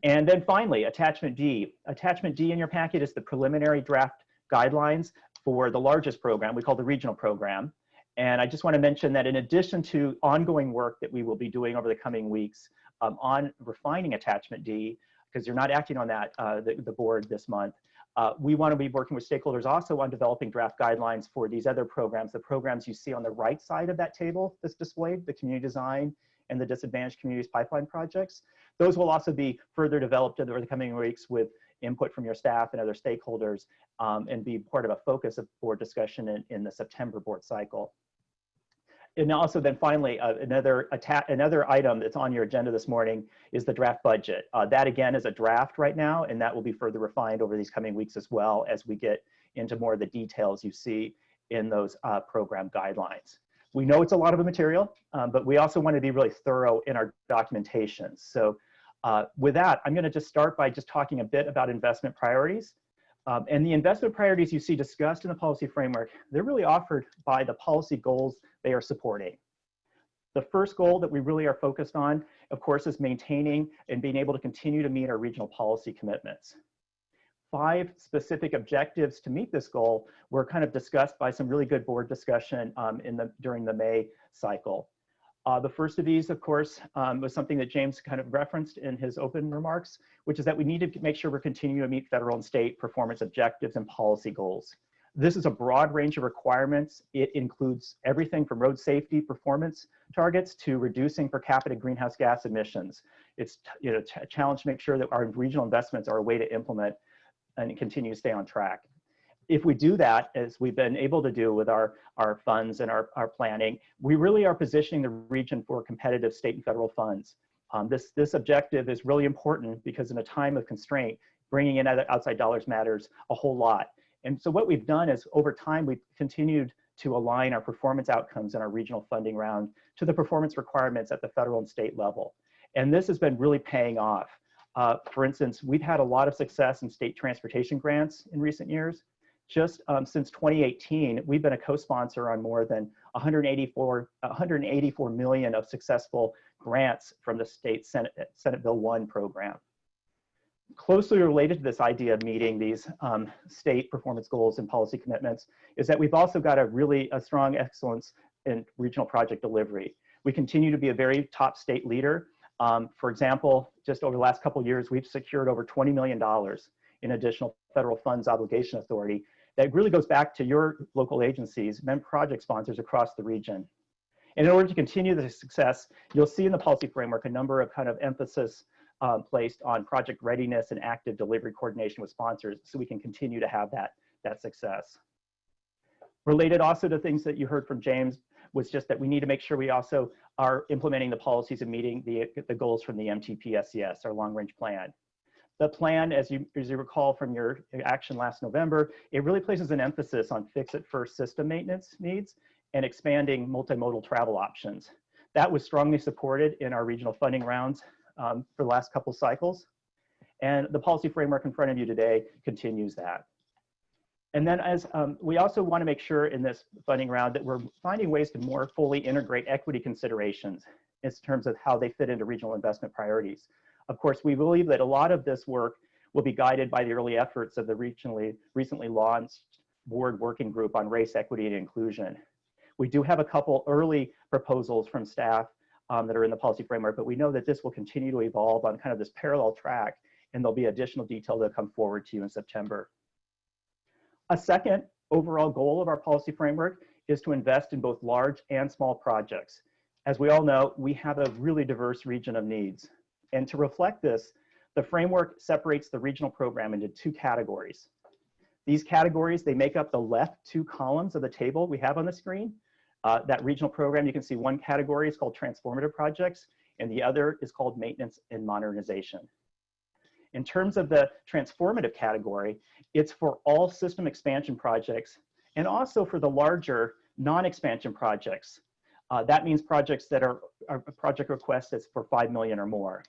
And then finally, attachment D. Attachment D in your packet is the preliminary draft guidelines for the largest program we call the regional program. And I just want to mention that in addition to ongoing work that we will be doing over the coming weeks on refining attachment D, because you're not acting on that, the board this month, we want to be working with stakeholders also on developing draft guidelines for these other programs, the programs you see on the right side of that table that's displayed, the community design and the disadvantaged communities pipeline projects. Those will also be further developed over the coming weeks with input from your staff and other stakeholders, and be part of a focus of board discussion in the September board cycle. And also then finally, another item that's on your agenda this morning is the draft budget. That again is a draft right now, and that will be further refined over these coming weeks as well as we get into more of the details you see in those program guidelines. We know it's a lot of material, but we also want to be really thorough in our documentation. So with that, I'm going to just start by just talking a bit about investment priorities. And the investment priorities you see discussed in the policy framework, they're really offered by the policy goals they are supporting. The first goal that we really are focused on, of course, is maintaining and being able to continue to meet our regional policy commitments. 5 specific objectives to meet this goal were kind of discussed by some really good board discussion during the May cycle. The first of these, of course, was something that James kind of referenced in his open remarks, which is that we need to make sure we're continuing to meet federal and state performance objectives and policy goals. This is a broad range of requirements. It includes everything from road safety performance targets to reducing per capita greenhouse gas emissions. It's a challenge to make sure that our regional investments are a way to implement and continue to stay on track. If we do that, as we've been able to do with our funds and our planning, we really are positioning the region for competitive state and federal funds. This objective is really important because in a time of constraint, bringing in other outside dollars matters a whole lot. And so what we've done is over time, we've continued to align our performance outcomes in our regional funding round to the performance requirements at the federal and state level. And this has been really paying off. For instance, we've had a lot of success in state transportation grants in recent years. Just since 2018, we've been a co-sponsor on more than 184 million of successful grants from the state Senate Bill 1 program. Closely related to this idea of meeting these state performance goals and policy commitments is that we've also got a strong excellence in regional project delivery. We continue to be a very top state leader. For example, just over the last couple of years, we've secured over $20 million in additional federal funds obligation authority that really goes back to your local agencies, MEM project sponsors across the region. And in order to continue the success, you'll see in the policy framework a number of kind of emphasis placed on project readiness and active delivery coordination with sponsors so we can continue to have that success. Related also to things that you heard from James was just that we need to make sure we also are implementing the policies and meeting the goals from the MTP-SES, our long range plan. The plan, as you recall from your action last November, it really places an emphasis on fix-it-first system maintenance needs and expanding multimodal travel options. That was strongly supported in our regional funding rounds for the last couple cycles. And the policy framework in front of you today continues that. And then as we also want to make sure in this funding round that we're finding ways to more fully integrate equity considerations in terms of how they fit into regional investment priorities. Of course, we believe that a lot of this work will be guided by the early efforts of the recently launched board working group on race, equity, and inclusion. We do have a couple early proposals from staff that are in the policy framework, but we know that this will continue to evolve on kind of this parallel track, and there'll be additional detail that come forward to you in September. A second overall goal of our policy framework is to invest in both large and small projects. As we all know, we have a really diverse region of needs. And to reflect this, the framework separates the regional program into two categories. These categories, they make up the left two columns of the table we have on the screen. That regional program, you can see one category is called transformative projects, and the other is called maintenance and modernization. In terms of the transformative category, it's for all system expansion projects and also for the larger non-expansion projects. That means projects that are project requests that's for 5 million or more.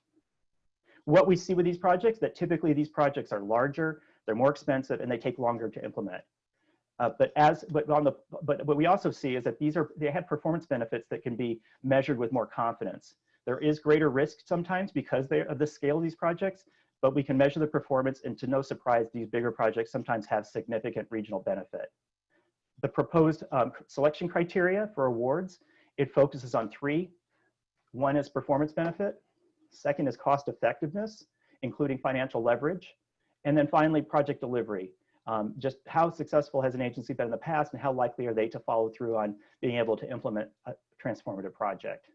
What we see with these projects, that typically these projects are larger, they're more expensive, and they take longer to implement. But what we also see is that they have performance benefits that can be measured with more confidence. There is greater risk sometimes because of the scale of these projects, but we can measure the performance, and to no surprise, these bigger projects sometimes have significant regional benefit. The proposed selection criteria for awards, it focuses on three. One is performance benefit. Second is cost effectiveness, including financial leverage. And then finally, project delivery. Just how successful has an agency been in the past, and how likely are they to follow through on being able to implement a transformative project?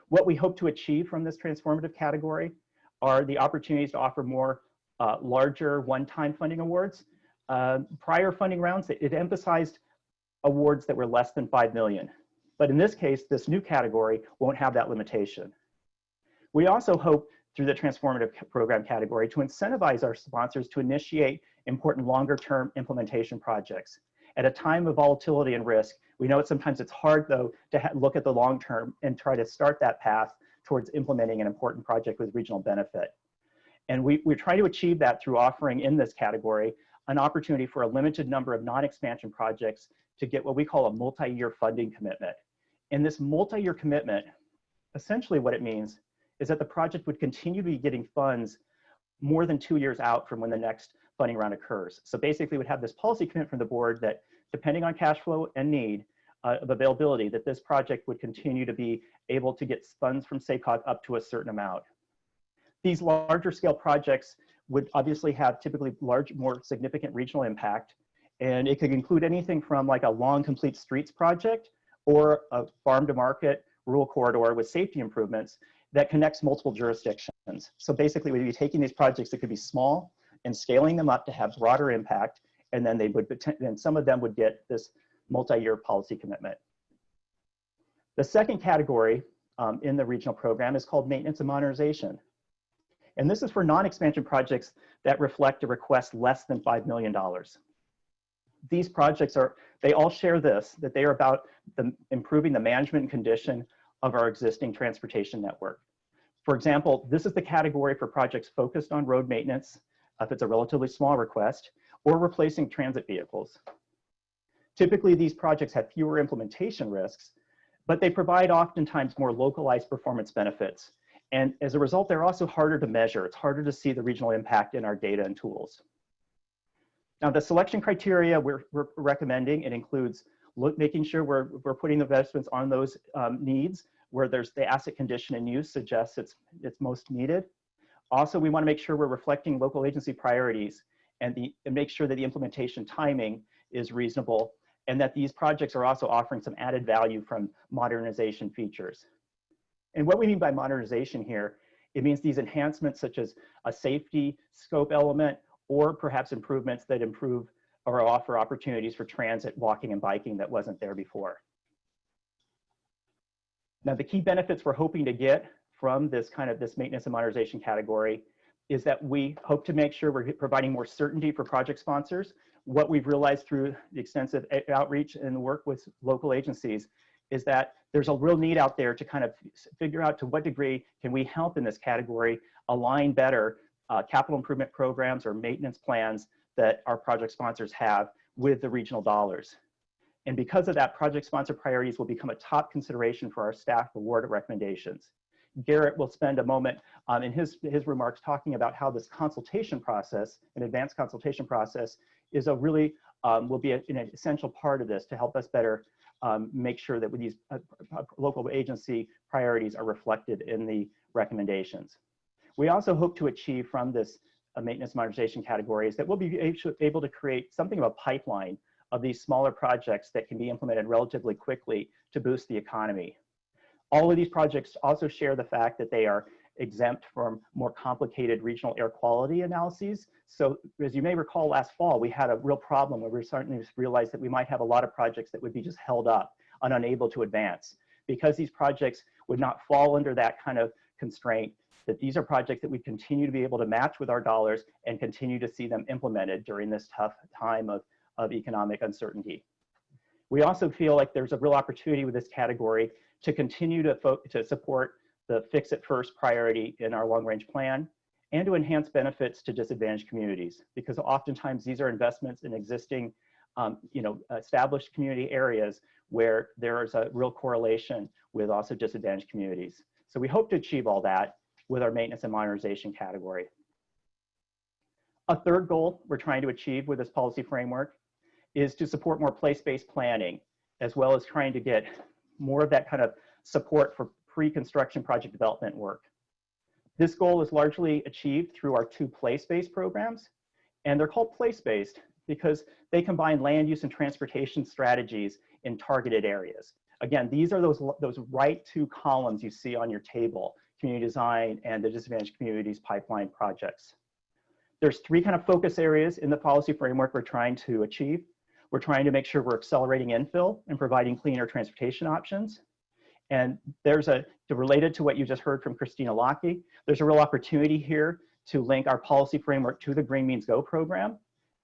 What we hope to achieve from this transformative category are the opportunities to offer more larger one-time funding awards. Prior funding rounds, it emphasized awards that were less than 5 million. But in this case, this new category won't have that limitation. We also hope through the transformative program category to incentivize our sponsors to initiate important longer-term implementation projects. At a time of volatility and risk, we know sometimes it's hard though to look at the long term and try to start that path towards implementing an important project with regional benefit. And we're trying to achieve that through offering in this category an opportunity for a limited number of non-expansion projects to get what we call a multi-year funding commitment. And this multi-year commitment, essentially what it means is that the project would continue to be getting funds more than 2 years out from when the next funding round occurs. So basically we'd have this policy commitment from the board that depending on cash flow and need of availability, that this project would continue to be able to get funds from SACOG up to a certain amount. These larger scale projects would obviously have typically more significant regional impact. And it could include anything from like a long complete streets project or a farm to market rural corridor with safety improvements that connects multiple jurisdictions. So basically we'd be taking these projects that could be small and scaling them up to have broader impact. And then some of them would get this multi-year policy commitment. The second category in the regional program is called maintenance and modernization. And this is for non-expansion projects that reflect a request less than $5 million. These projects they all share this, that they are about improving the management and condition of our existing transportation network. For example, this is the category for projects focused on road maintenance, if it's a relatively small request, or replacing transit vehicles. Typically, these projects have fewer implementation risks, but they provide oftentimes more localized performance benefits. And as a result, they're also harder to measure. It's harder to see the regional impact in our data and tools. Now, the selection criteria we're recommending, it includes making sure we're putting investments on those needs where there's the asset condition and use suggests it's most needed. Also, we want to make sure we're reflecting local agency priorities and make sure that the implementation timing is reasonable, and that these projects are also offering some added value from modernization features. And what we mean by modernization here, it means these enhancements such as a safety scope element, or perhaps improvements that improve or offer opportunities for transit, walking, and biking that wasn't there before. Now, the key benefits we're hoping to get from this maintenance and modernization category is that we hope to make sure we're providing more certainty for project sponsors. What we've realized through the extensive outreach and the work with local agencies is that there's a real need out there to kind of figure out to what degree can we help in this category align better capital improvement programs or maintenance plans that our project sponsors have with the regional dollars. And because of that, project sponsor priorities will become a top consideration for our staff award recommendations. Garrett will spend a moment in his remarks talking about how this consultation process, an advanced consultation process, is a really, will be an essential part of this to help us better make sure that these local agency priorities are reflected in the recommendations. We also hope to achieve from this maintenance modernization categories that we'll be able to create something of a pipeline of these smaller projects that can be implemented relatively quickly to boost the economy. All of these projects also share the fact that they are exempt from more complicated regional air quality analyses. So as you may recall, last fall, we had a real problem where we were starting to realize that we might have a lot of projects that would be just held up and unable to advance. Because these projects would not fall under that kind of constraint, that these are projects that we continue to be able to match with our dollars and continue to see them implemented during this tough time of economic uncertainty. We also feel like there's a real opportunity with this category to continue to support the fix it first priority in our long range plan and to enhance benefits to disadvantaged communities, because oftentimes these are investments in existing established community areas where there is a real correlation with also disadvantaged communities. So we hope to achieve all that with our maintenance and modernization category. A third goal we're trying to achieve with this policy framework is to support more place-based planning, as well as trying to get more of that kind of support for pre-construction project development work. This goal is largely achieved through our 2 place-based programs, and they're called place-based because they combine land use and transportation strategies in targeted areas. Again, these are those right 2 columns you see on your table, community design and the disadvantaged communities pipeline projects. There's 3 kind of focus areas in the policy framework we're trying to achieve. We're trying to make sure we're accelerating infill and providing cleaner transportation options. And there's related to what you just heard from Christina Lockey, there's a real opportunity here to link our policy framework to the Green Means Go program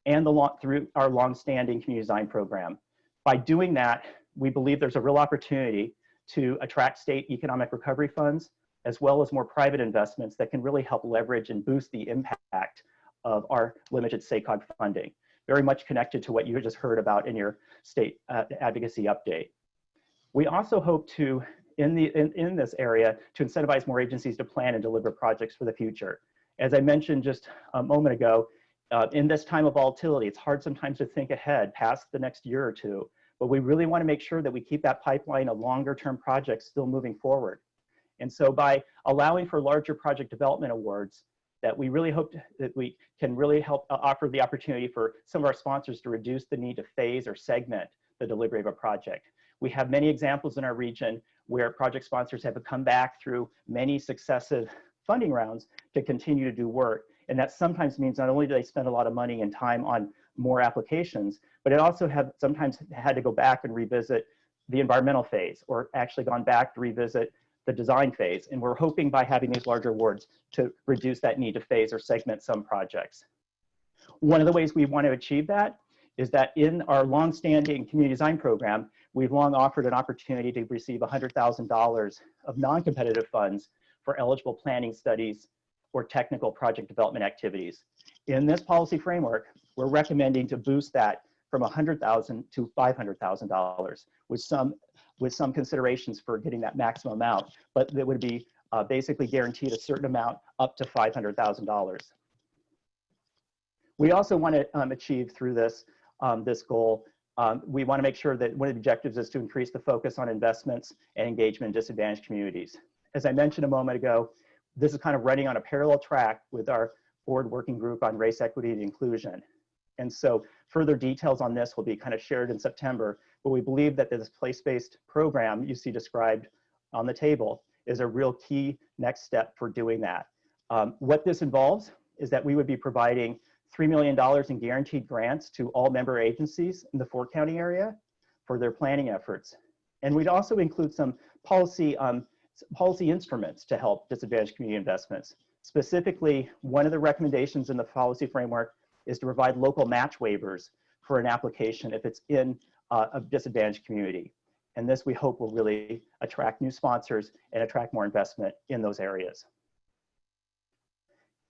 and through our longstanding community design program. By doing that, we believe there's a real opportunity to attract state economic recovery funds, as well as more private investments that can really help leverage and boost the impact of our limited SACOG funding. Very much connected to what you just heard about in your state advocacy update. We also hope to, in this area, to incentivize more agencies to plan and deliver projects for the future. As I mentioned just a moment ago, in this time of volatility, it's hard sometimes to think ahead past the next year or 2, but we really want to make sure that we keep that pipeline of longer term projects still moving forward. And so by allowing for larger project development awards, that we really hope that we can really help offer the opportunity for some of our sponsors to reduce the need to phase or segment the delivery of a project. We have many examples in our region where project sponsors have come back through many successive funding rounds to continue to do work. And that sometimes means not only do they spend a lot of money and time on more applications, but it also sometimes had to go back and revisit the environmental phase, or actually gone back to revisit the design phase. And we're hoping by having these larger awards to reduce that need to phase or segment some projects. One of the ways we want to achieve that is that in our longstanding community design program, we've long offered an opportunity to receive $100,000 of non-competitive funds for eligible planning studies or technical project development activities. In this policy framework, we're recommending to boost that from $100,000 to $500,000 with some considerations for getting that maximum amount, but that would be basically guaranteed a certain amount up to $500,000. We also want to achieve through this goal, we want to make sure that one of the objectives is to increase the focus on investments and engagement in disadvantaged communities. As I mentioned a moment ago, this is kind of running on a parallel track with our board working group on race, equity, and inclusion. And so further details on this will be kind of shared in September, but we believe that this place-based program you see described on the table is a real key next step for doing that. What this involves is that we would be providing $3 million in guaranteed grants to all member agencies in the Fort County area for their planning efforts. And we'd also include some policy instruments to help disadvantaged community investments. Specifically, one of the recommendations in the policy framework is to provide local match waivers for an application if it's in a disadvantaged community. And this we hope will really attract new sponsors and attract more investment in those areas.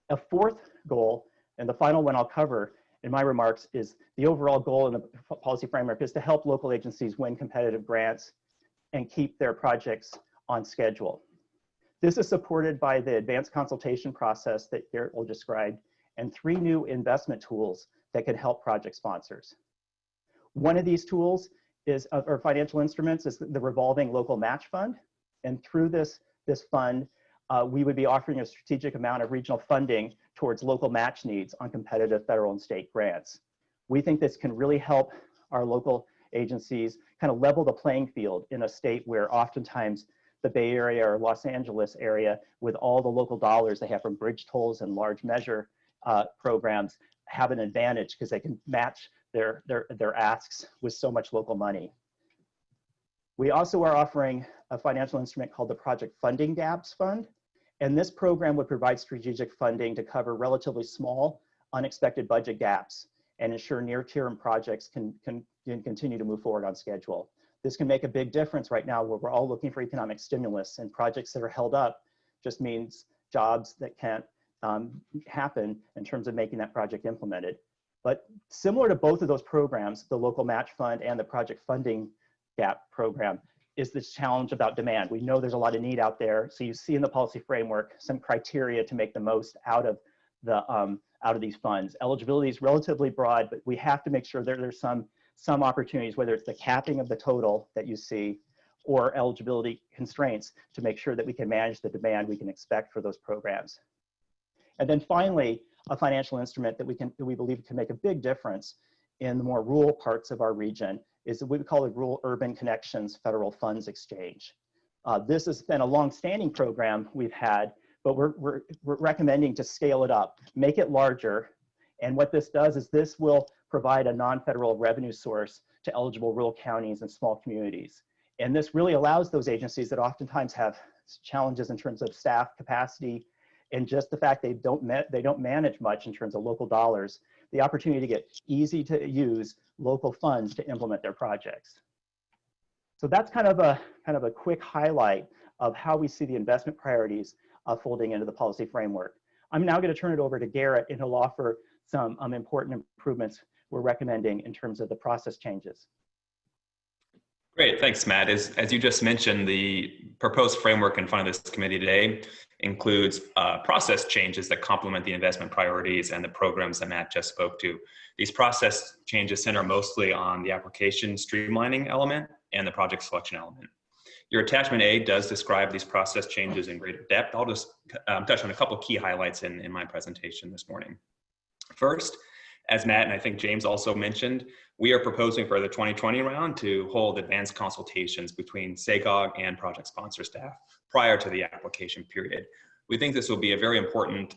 A fourth goal, and the final one I'll cover, in my remarks is the overall goal in the policy framework is to help local agencies win competitive grants and keep their projects on schedule. This is supported by the advanced consultation process that Garrett will describe and 3 new investment tools that can help project sponsors. One of these tools is, or financial instruments, is the revolving local match fund. And through this fund, we would be offering a strategic amount of regional funding towards local match needs on competitive federal and state grants. We think this can really help our local agencies kind of level the playing field in a state where oftentimes the Bay Area or Los Angeles area, with all the local dollars they have from bridge tolls and large measure programs, have an advantage because they can match their asks with so much local money. We also are offering a financial instrument called the Project Funding Gaps Fund. And this program would provide strategic funding to cover relatively small, unexpected budget gaps and ensure near-term projects can continue to move forward on schedule. This can make a big difference right now where we're all looking for economic stimulus, and projects that are held up just means jobs that can't happen in terms of making that project implemented. But similar to both of those programs, the Local Match Fund and the Project Funding Gap Program, is this challenge about demand. We know there's a lot of need out there. So you see in the policy framework some criteria to make the most out of these funds. Eligibility is relatively broad, but we have to make sure that there's some opportunities, whether it's the capping of the total that you see or eligibility constraints, to make sure that we can manage the demand we can expect for those programs. And then finally, a financial instrument that we believe can make a big difference in the more rural parts of our region is what we call the Rural Urban Connections Federal Funds Exchange. This has been a long-standing program we've had, but we're recommending to scale it up, make it larger. And what this does is this will provide a non-federal revenue source to eligible rural counties and small communities. And this really allows those agencies that oftentimes have challenges in terms of staff capacity and just the fact they don't manage much in terms of local dollars, the opportunity to get easy to use local funds to implement their projects. So that's kind of a quick highlight of how we see the investment priorities folding into the policy framework. I'm now going to turn it over to Garrett, and he'll offer some important improvements we're recommending in terms of the process changes. Great, thanks, Matt. As you just mentioned, the proposed framework in front of this committee today includes process changes that complement the investment priorities and the programs that Matt just spoke to. These process changes center mostly on the application streamlining element and the project selection element. Your attachment A does describe these process changes in greater depth. I'll just touch on a couple key highlights in my presentation this morning. First, as Matt and I think James also mentioned, we are proposing for the 2020 round to hold advanced consultations between SACOG and project sponsor staff prior to the application period. We think this will be a very important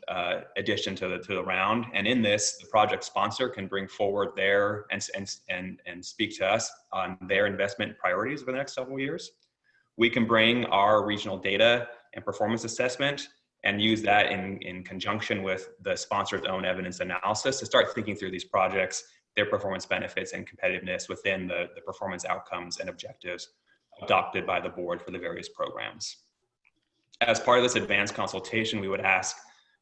addition to the round, and in this, the project sponsor can bring forward their and speak to us on their investment priorities over the next several years. We can bring our regional data and performance assessment and use that in conjunction with the sponsor's own evidence analysis to start thinking through these projects, their performance benefits and competitiveness within the performance outcomes and objectives adopted by the board for the various programs. As part of this advanced consultation, we would ask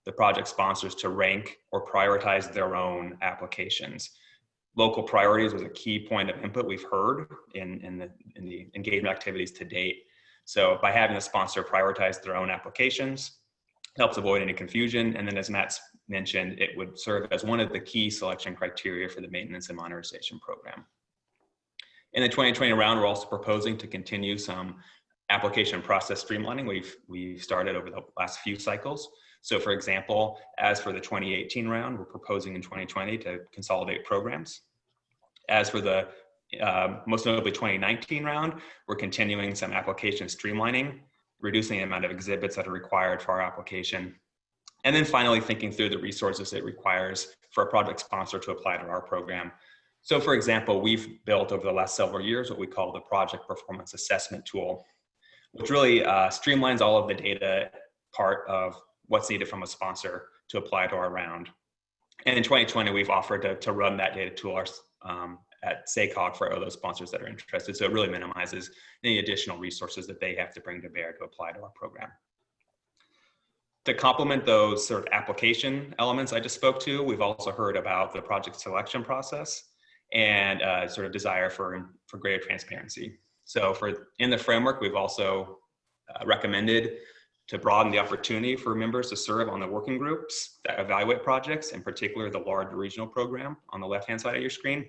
the project sponsors to rank or prioritize their own applications. Local priorities was a key point of input we've heard in the engagement activities to date. So by having the sponsor prioritize their own applications, helps avoid any confusion. And then as Matt mentioned, it would serve as one of the key selection criteria for the maintenance and modernization program. In the 2020 round, we're also proposing to continue some application process streamlining we've started over the last few cycles. So for example, as for the 2018 round, we're proposing in 2020 to consolidate programs. As for the most notably 2019 round, we're continuing some application streamlining, reducing the amount of exhibits that are required for our application. And then finally, thinking through the resources it requires for a project sponsor to apply to our program. So for example, we've built over the last several years what we call the Project Performance Assessment Tool, which really streamlines all of the data part of what's needed from a sponsor to apply to our round. And in 2020, we've offered to run that data tool at SACOG for those sponsors that are interested. So it really minimizes any additional resources that they have to bring to bear to apply to our program. To complement those sort of application elements I just spoke to, we've also heard about the project selection process and sort of desire for greater transparency. So in the framework, we've also recommended to broaden the opportunity for members to serve on the working groups that evaluate projects, in particular the large regional program on the left-hand side of your screen,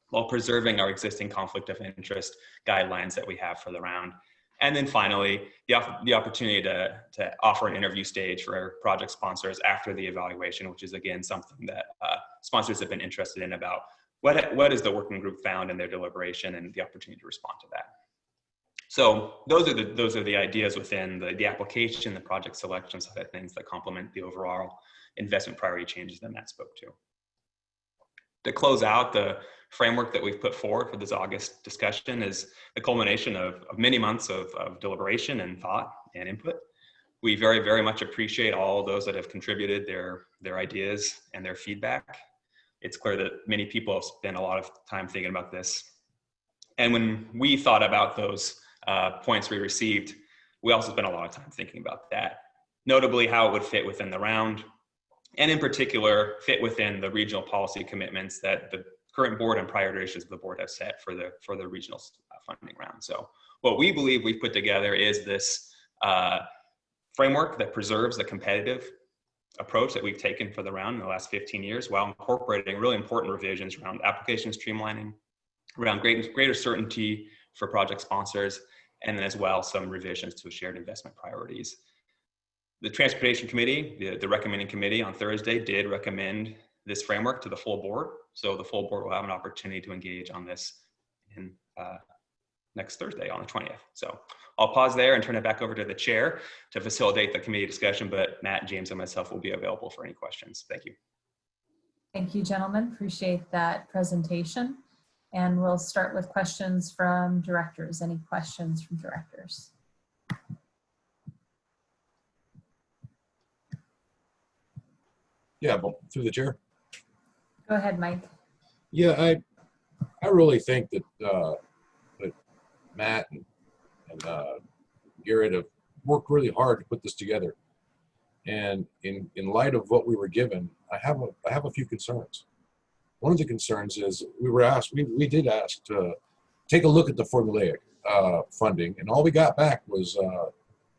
while preserving our existing conflict of interest guidelines that we have for the round. And then finally, the opportunity to offer an interview stage for project sponsors after the evaluation, which is again something that sponsors have been interested in about what is the working group found in their deliberation and the opportunity to respond to that. So those are the ideas within the application, the project selection side of things that complement the overall investment priority changes that Matt spoke to. To close out, the framework that we've put forward for this August discussion is the culmination of many months of deliberation and thought and input. We very, very much appreciate all those that have contributed their ideas and their feedback. It's clear that many people have spent a lot of time thinking about this. And when we thought about those points we received, we also spent a lot of time thinking about that, notably how it would fit within the round, and in particular, fit within the regional policy commitments that the current board and prioritizations of the board have set for the regional funding round. So what we believe we've put together is this framework that preserves the competitive approach that we've taken for the round in the last 15 years, while incorporating really important revisions around application streamlining, around greater certainty for project sponsors, and then as well some revisions to shared investment priorities. The Transportation Committee, the recommending committee on Thursday, did recommend this framework to the full board. So the full board will have an opportunity to engage on this in next Thursday on the 20th. So I'll pause there and turn it back over to the chair to facilitate the committee discussion, but Matt, James, and myself will be available for any questions. Thank you. Thank you, gentlemen. Appreciate that presentation. And we'll start with questions from directors. Any questions from directors? Yeah, but through the chair. Go ahead, Mike. Yeah, I really think that that Matt and Garrett have worked really hard to put this together. And in light of what we were given, I have a few concerns. One of the concerns is we did ask to take a look at the formulaic funding, and all we got back was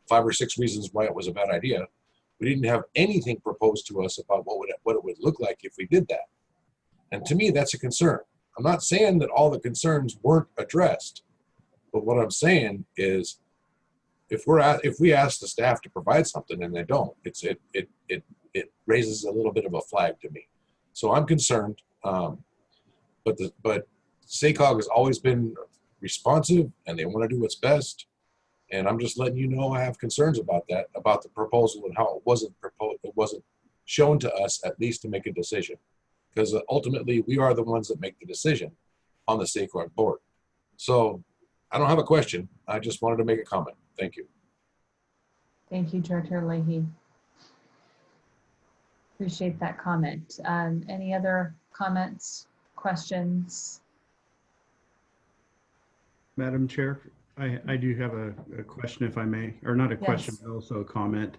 5 or 6 reasons why it was a bad idea. We didn't have anything proposed to us about what it would look like if we did that. And to me, that's a concern. I'm not saying that all the concerns weren't addressed, but what I'm saying is if we ask the staff to provide something and they don't, it raises a little bit of a flag to me. So I'm concerned. But SACOG has always been responsive and they want to do what's best. And I'm just letting you know I have concerns about that, about the proposal and how it wasn't shown to us at least to make a decision. Because ultimately we are the ones that make the decision on the SACOG board. So I don't have a question. I just wanted to make a comment. Thank you. Thank you, Director Leahy. Appreciate that comment. Any other comments, questions? Madam Chair, I do have a question, if I may, or not a question, Yes. but also a comment.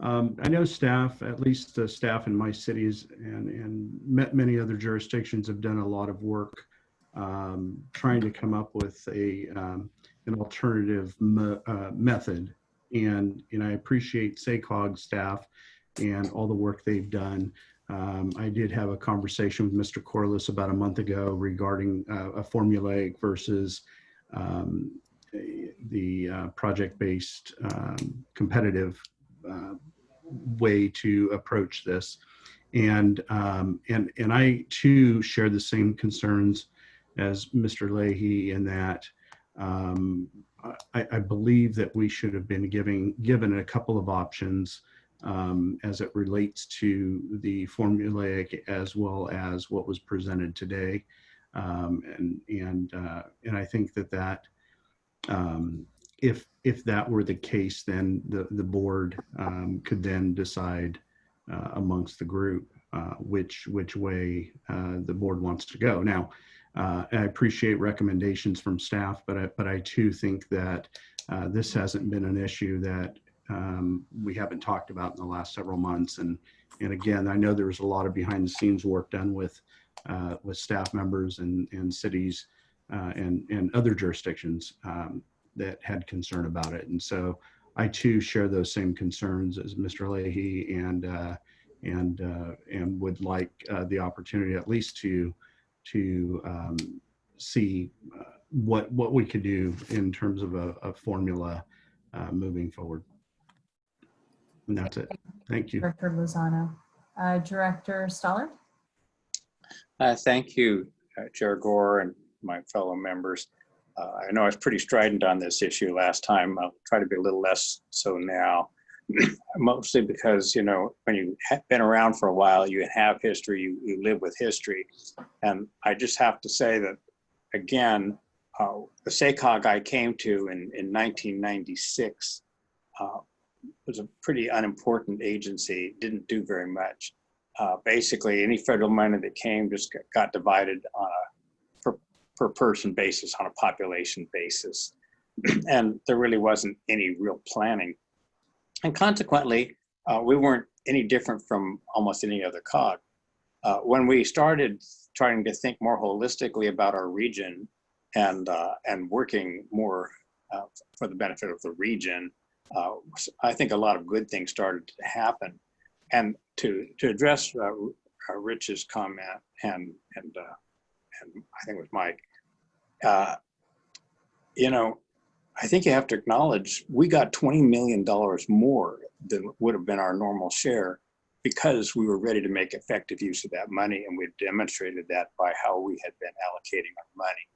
I know staff, at least the staff in my cities and many other jurisdictions, have done a lot of work trying to come up with an alternative method. And I appreciate SACOG staff and all the work they've done. I did have a conversation with Mr. Corliss about a month ago regarding a formulaic versus the project-based competitive way to approach this. And I too share the same concerns as Mr. Leahy in that I believe that we should have been given a couple of options as it relates to the formulaic as well as what was presented today. And I think that if that were the case, then the board could then decide amongst the group which way the board wants to go. Now, I appreciate recommendations from staff, but I too think that this hasn't been an issue that we haven't talked about in the last several months. And again, I know there was a lot of behind the scenes work done with staff members and cities and other jurisdictions that had concern about it. And so I too share those same concerns as Mr. Leahy, and would like the opportunity at least to see what we could do in terms of a formula moving forward. And that's it. Thank you. Director Lozano. Director Stoller? Thank you, Chair Gore and my fellow members. I know I was pretty strident on this issue last time. I'll try to be a little less so now, mostly because, you know, when you have been around for a while, you have history, you live with history. And I just have to say that, again, the SACOG I came to in 1996 was a pretty unimportant agency, didn't do very much. Basically, any federal money that came just got divided on a per person basis, on a population basis. And there really wasn't any real planning. And consequently, we weren't any different from almost any other COG. When we started trying to think more holistically about our region and working more for the benefit of the region, I think a lot of good things started to happen. And to address Rich's comment and I think it was Mike, you know, I think you have to acknowledge we got $20 million more than would have been our normal share because we were ready to make effective use of that money, and we demonstrated that by how we had been allocating our money.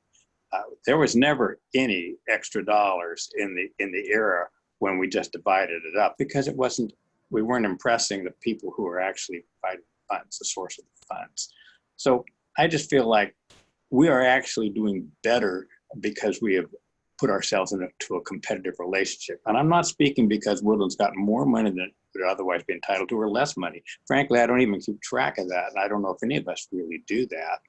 There was never any extra dollars in the era when we just divided it up, because we weren't impressing the people who were actually providing funds, the source of the funds. So I just feel like we are actually doing better because we have put ourselves into a competitive relationship. And I'm not speaking because Woodland's got more money than it would otherwise be entitled to, or less money. Frankly, I don't even keep track of that. And I don't know if any of us really do that.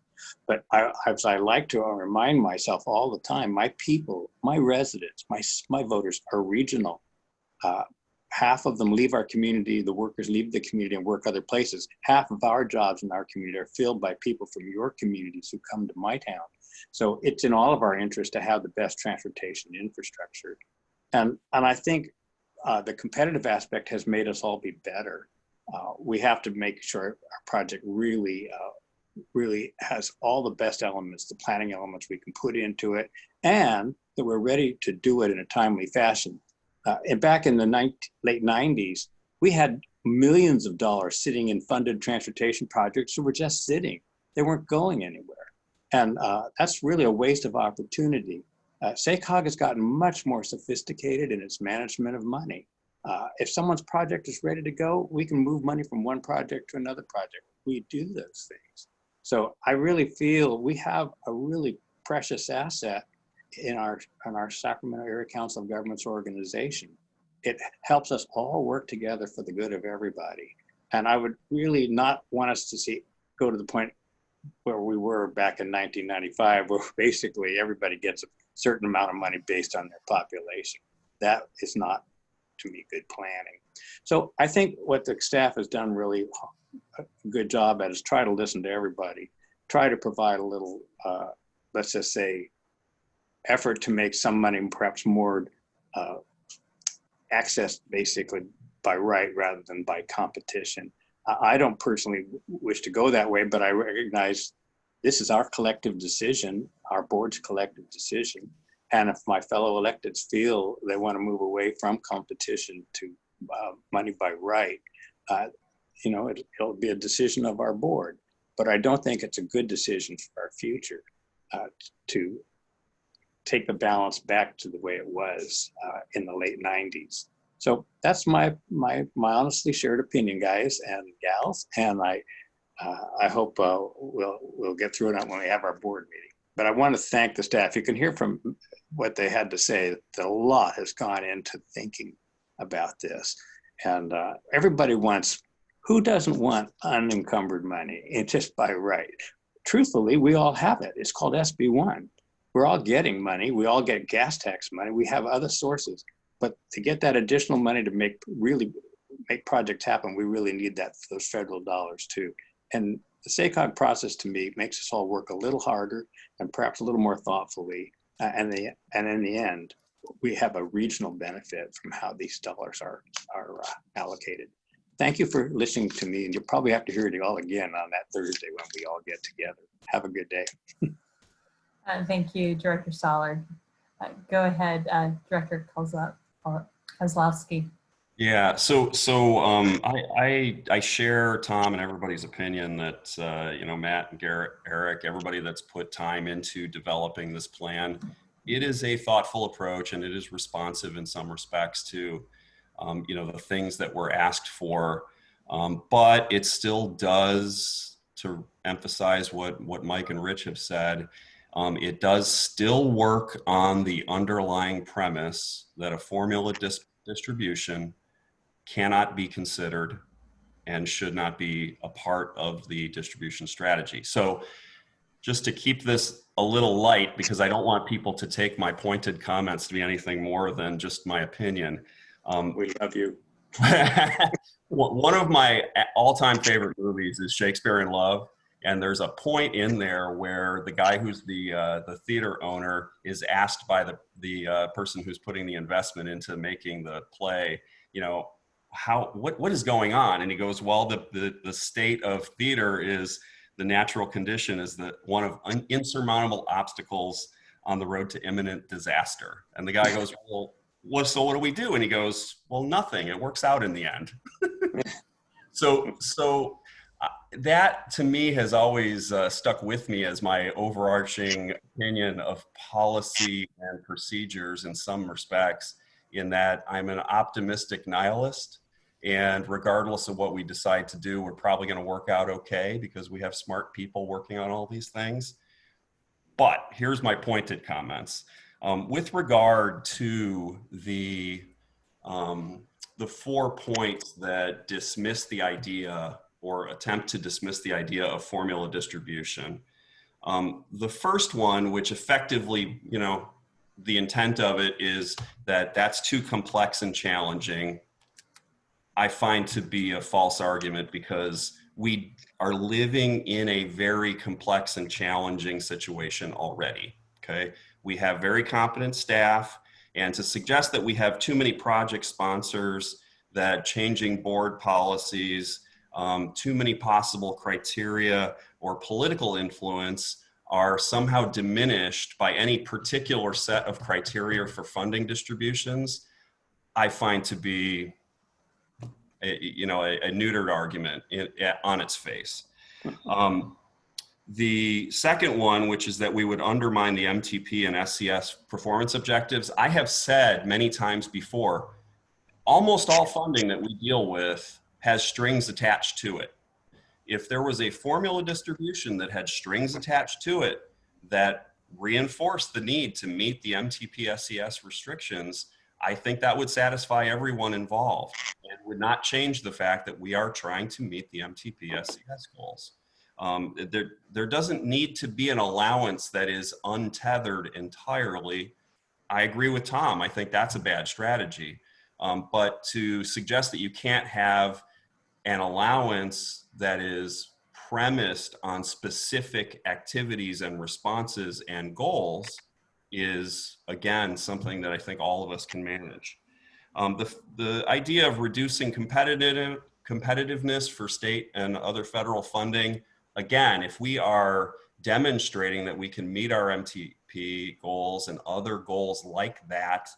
But as I like to remind myself all the time, my people, my residents, my voters are regional. Half of them leave our community, the workers leave the community and work other places. Half of our jobs in our community are filled by people from your communities who come to my town. So it's in all of our interest to have the best transportation infrastructure. And I think the competitive aspect has made us all be better. We have to make sure our project really has all the best elements, the planning elements we can put into it, and that we're ready to do it in a timely fashion. And back in the late 90s, we had millions of dollars sitting in funded transportation projects that were just sitting. They weren't going anywhere. And that's really a waste of opportunity. SACOG has gotten much more sophisticated in its management of money. If someone's project is ready to go, we can move money from one project to another project. We do those things. So I really feel we have a really precious asset in our Sacramento Area Council of Governments organization. It helps us all work together for the good of everybody. And I would really not want us to go to the point where we were back in 1995, where basically everybody gets a certain amount of money based on their population. That is not, to me, good planning. So I think what the staff has done really a good job at is try to listen to everybody, try to provide a little, let's just say, effort to make some money perhaps more accessed basically by right rather than by competition. I don't personally wish to go that way, but I recognize this is our collective decision, our board's collective decision. And if my fellow electeds feel they want to move away from competition to money by right, you know, it'll be a decision of our board. But I don't think it's a good decision for our future to take the balance back to the way it was in the late 90s. So that's my honestly shared opinion, guys and gals, and I hope we'll get through it when we have our board meeting. But I want to thank the staff. You can hear from what they had to say that a lot has gone into thinking about this, and everybody wants. Who doesn't want unencumbered money? It's just by right. Truthfully, we all have it. It's called SB1. We're all getting money. We all get gas tax money. We have other sources. But to get that additional money to really make projects happen, we really need those federal dollars too. And the SACOG process to me makes us all work a little harder and perhaps a little more thoughtfully. And in the end, we have a regional benefit from how these dollars are allocated. Thank you for listening to me, and you'll probably have to hear it all again on that Thursday when we all get together. Have a good day. Thank you, Director Sollard. Go ahead, Director Kozlowski. Yeah, so I share Tom and everybody's opinion that Matt and Garrett, Eric, everybody that's put time into developing this plan, it is a thoughtful approach and it is responsive in some respects to the things that were asked for, but it still does, to emphasize what Mike and Rich have said, it does still work on the underlying premise that a formula distribution cannot be considered and should not be a part of the distribution strategy. So just to keep this a little light, because I don't want people to take my pointed comments to be anything more than just my opinion. We love you. One of my all-time favorite movies is Shakespeare in Love. And there's a point in there where the guy who's the theater owner is asked by the person who's putting the investment into making the play, what is going on? And he goes, well, the state of theater is the natural condition is that one of insurmountable obstacles on the road to imminent disaster. And the guy goes, well, so what do we do? And he goes, well, nothing. It works out in the end. So that to me has always stuck with me as my overarching opinion of policy and procedures in some respects, in that I'm an optimistic nihilist. And regardless of what we decide to do, we're probably going to work out okay because we have smart people working on all these things. But here's my pointed comments. With regard to the 4 points that dismiss the idea or attempt to dismiss the idea of formula distribution. The first one, which effectively, the intent of it is that that's too complex and challenging, I find to be a false argument because we are living in a very complex and challenging situation already, okay? We have very competent staff, and to suggest that we have too many project sponsors, that changing board policies, too many possible criteria or political influence are somehow diminished by any particular set of criteria for funding distributions, I find to be a neutered argument on its face. The second one, which is that we would undermine the MTP and SCS performance objectives, I have said many times before, almost all funding that we deal with has strings attached to it. If there was a formula distribution that had strings attached to it that reinforced the need to meet the MTP SCS restrictions, I think that would satisfy everyone involved and would not change the fact that we are trying to meet the MTP SCS goals. There doesn't need to be an allowance that is untethered entirely. I agree with Tom. I think that's a bad strategy. But to suggest that you can't have an allowance that is premised on specific activities and responses and goals is, again, something that I think all of us can manage. The idea of reducing competitiveness for state and other federal funding, again, if we are demonstrating that we can meet our MTP goals and other goals like that,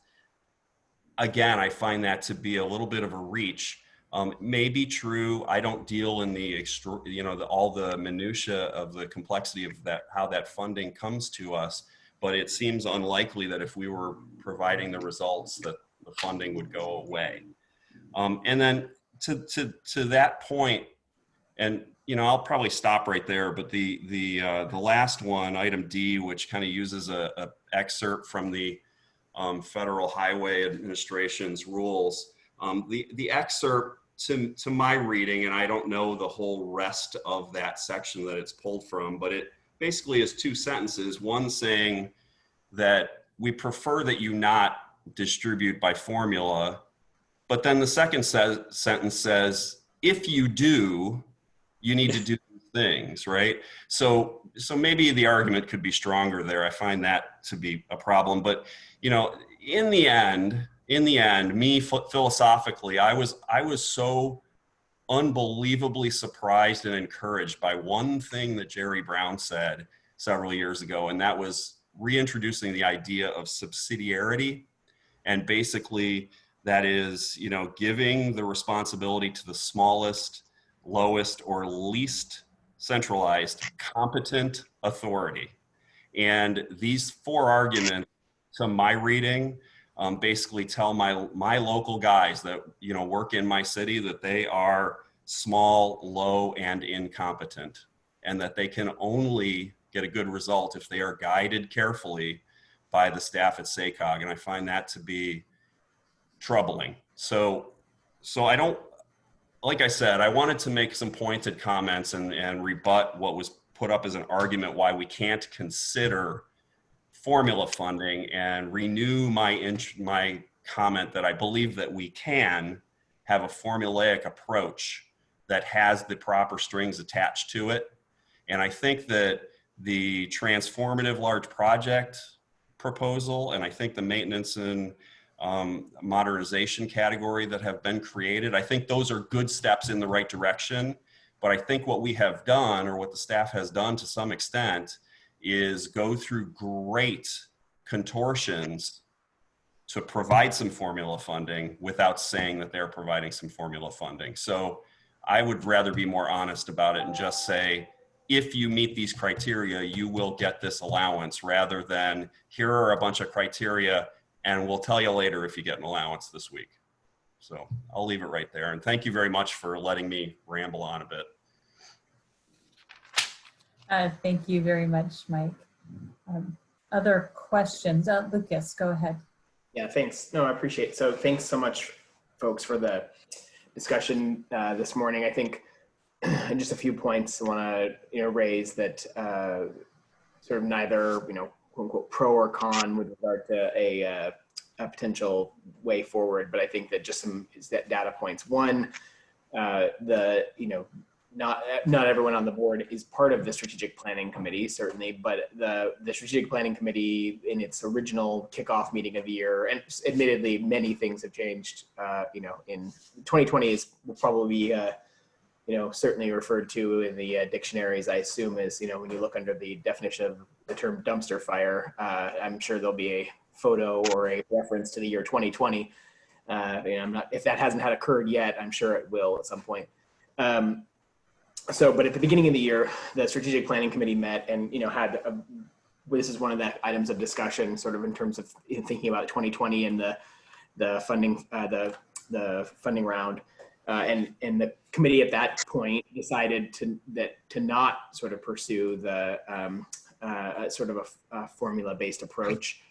again, I find that to be a little bit of a reach. It may be true. I don't deal in the all the minutia of the complexity of that, how that funding comes to us, but it seems unlikely that if we were providing the results that the funding would go away. And then to that point, and I'll probably stop right there, but the last one, item D, which kind of uses a excerpt from the Federal Highway Administration's rules. The excerpt, to my reading, and I don't know the whole rest of that section that it's pulled from, but it basically is two sentences. One saying that we prefer that you not distribute by formula. But then the second sentence says, if you do, you need to do things, right? So maybe the argument could be stronger there. I find that to be a problem. But, you know, in the end, me philosophically, I was so unbelievably surprised and encouraged by one thing that Jerry Brown said several years ago, and that was reintroducing the idea of subsidiarity. And basically that is, you know, giving the responsibility to the smallest, lowest, or least centralized competent authority. And these four arguments, to my reading, basically tell my local guys that, you know, work in my city that they are small, low, and incompetent, and that they can only get a good result if they are guided carefully by the staff at SACOG. And I find that to be troubling. So I don't, like I said, I wanted to make some pointed comments and rebut what was put up as an argument why we can't consider formula funding, and renew my comment that I believe that we can have a formulaic approach that has the proper strings attached to it. And I think that the transformative large project proposal, and I think the maintenance and modernization category that have been created, I think those are good steps in the right direction. But I think what we have done, or what the staff has done to some extent, is go through great contortions to provide some formula funding without saying that they're providing some formula funding. So I would rather be more honest about it and just say, if you meet these criteria, you will get this allowance, rather than here are a bunch of criteria and we'll tell you later if you get an allowance this week. So I'll leave it right there. And thank you very much for letting me ramble on a bit. Thank you very much, Mike. Other questions? Lucas, go ahead. Yeah, thanks. No, I appreciate it. So thanks so much, folks, for the discussion this morning. I think just a few points I want to raise that sort of neither quote unquote pro or con with regard to a potential way forward, but I think that just some data points. One, not everyone on the board is part of the strategic planning committee, certainly, but the strategic planning committee in its original kickoff meeting of the year, and admittedly many things have changed, in 2020 is probably certainly referred to in the dictionaries, I assume, as, when you look under the definition of the term dumpster fire, I'm sure there'll be a photo or a reference to the year 2020. If that hasn't had occurred yet, I'm sure it will at some point. But at the beginning of the year, the strategic planning committee met and, this is one of the items of discussion sort of in terms of thinking about 2020 and the funding, the funding round. And the committee at that point decided to not sort of pursue the sort of a formula-based approach.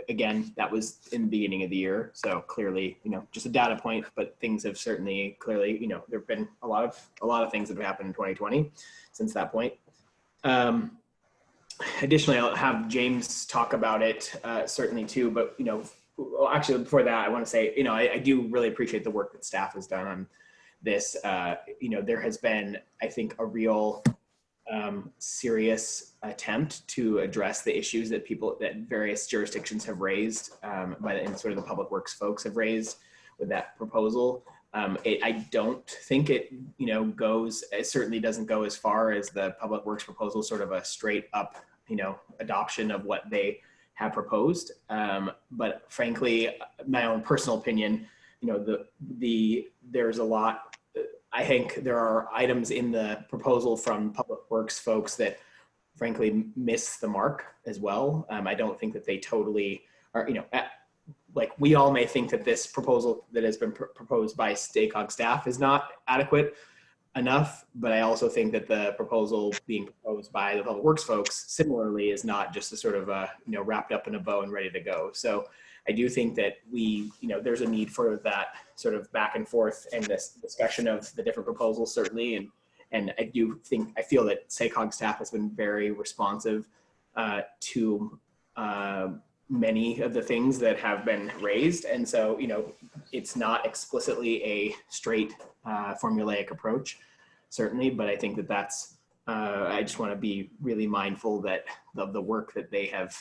Again, that was in the beginning of the year, so clearly, just a data point, but things have certainly clearly, there have been a lot of things that have happened in 2020 since that point. Additionally, I'll have James talk about it certainly too, but well, actually before that, I want to say, I do really appreciate the work that staff has done on this. There has been, I think, a real serious attempt to address the issues that various jurisdictions have raised, and sort of the public works folks have raised with that proposal. I don't think it, it certainly doesn't go as far as the public works proposal, sort of a straight up, adoption of what they have proposed. But frankly, my own personal opinion, there's a lot. I think there are items in the proposal from public works folks that frankly miss the mark as well. I don't think that they totally are, like we all may think that this proposal that has been proposed by SACOG staff is not adequate enough, but I also think that the proposal being proposed by the public works folks similarly is not just a sort of wrapped up in a bow and ready to go. So I do think that there's a need for that sort of back and forth and this discussion of the different proposals, certainly. And I feel that SACOG staff has been very responsive to many of the things that have been raised. And so, you know, it's not explicitly a straight formulaic approach, certainly, but I think that that's, I just want to be really mindful that of the work that they have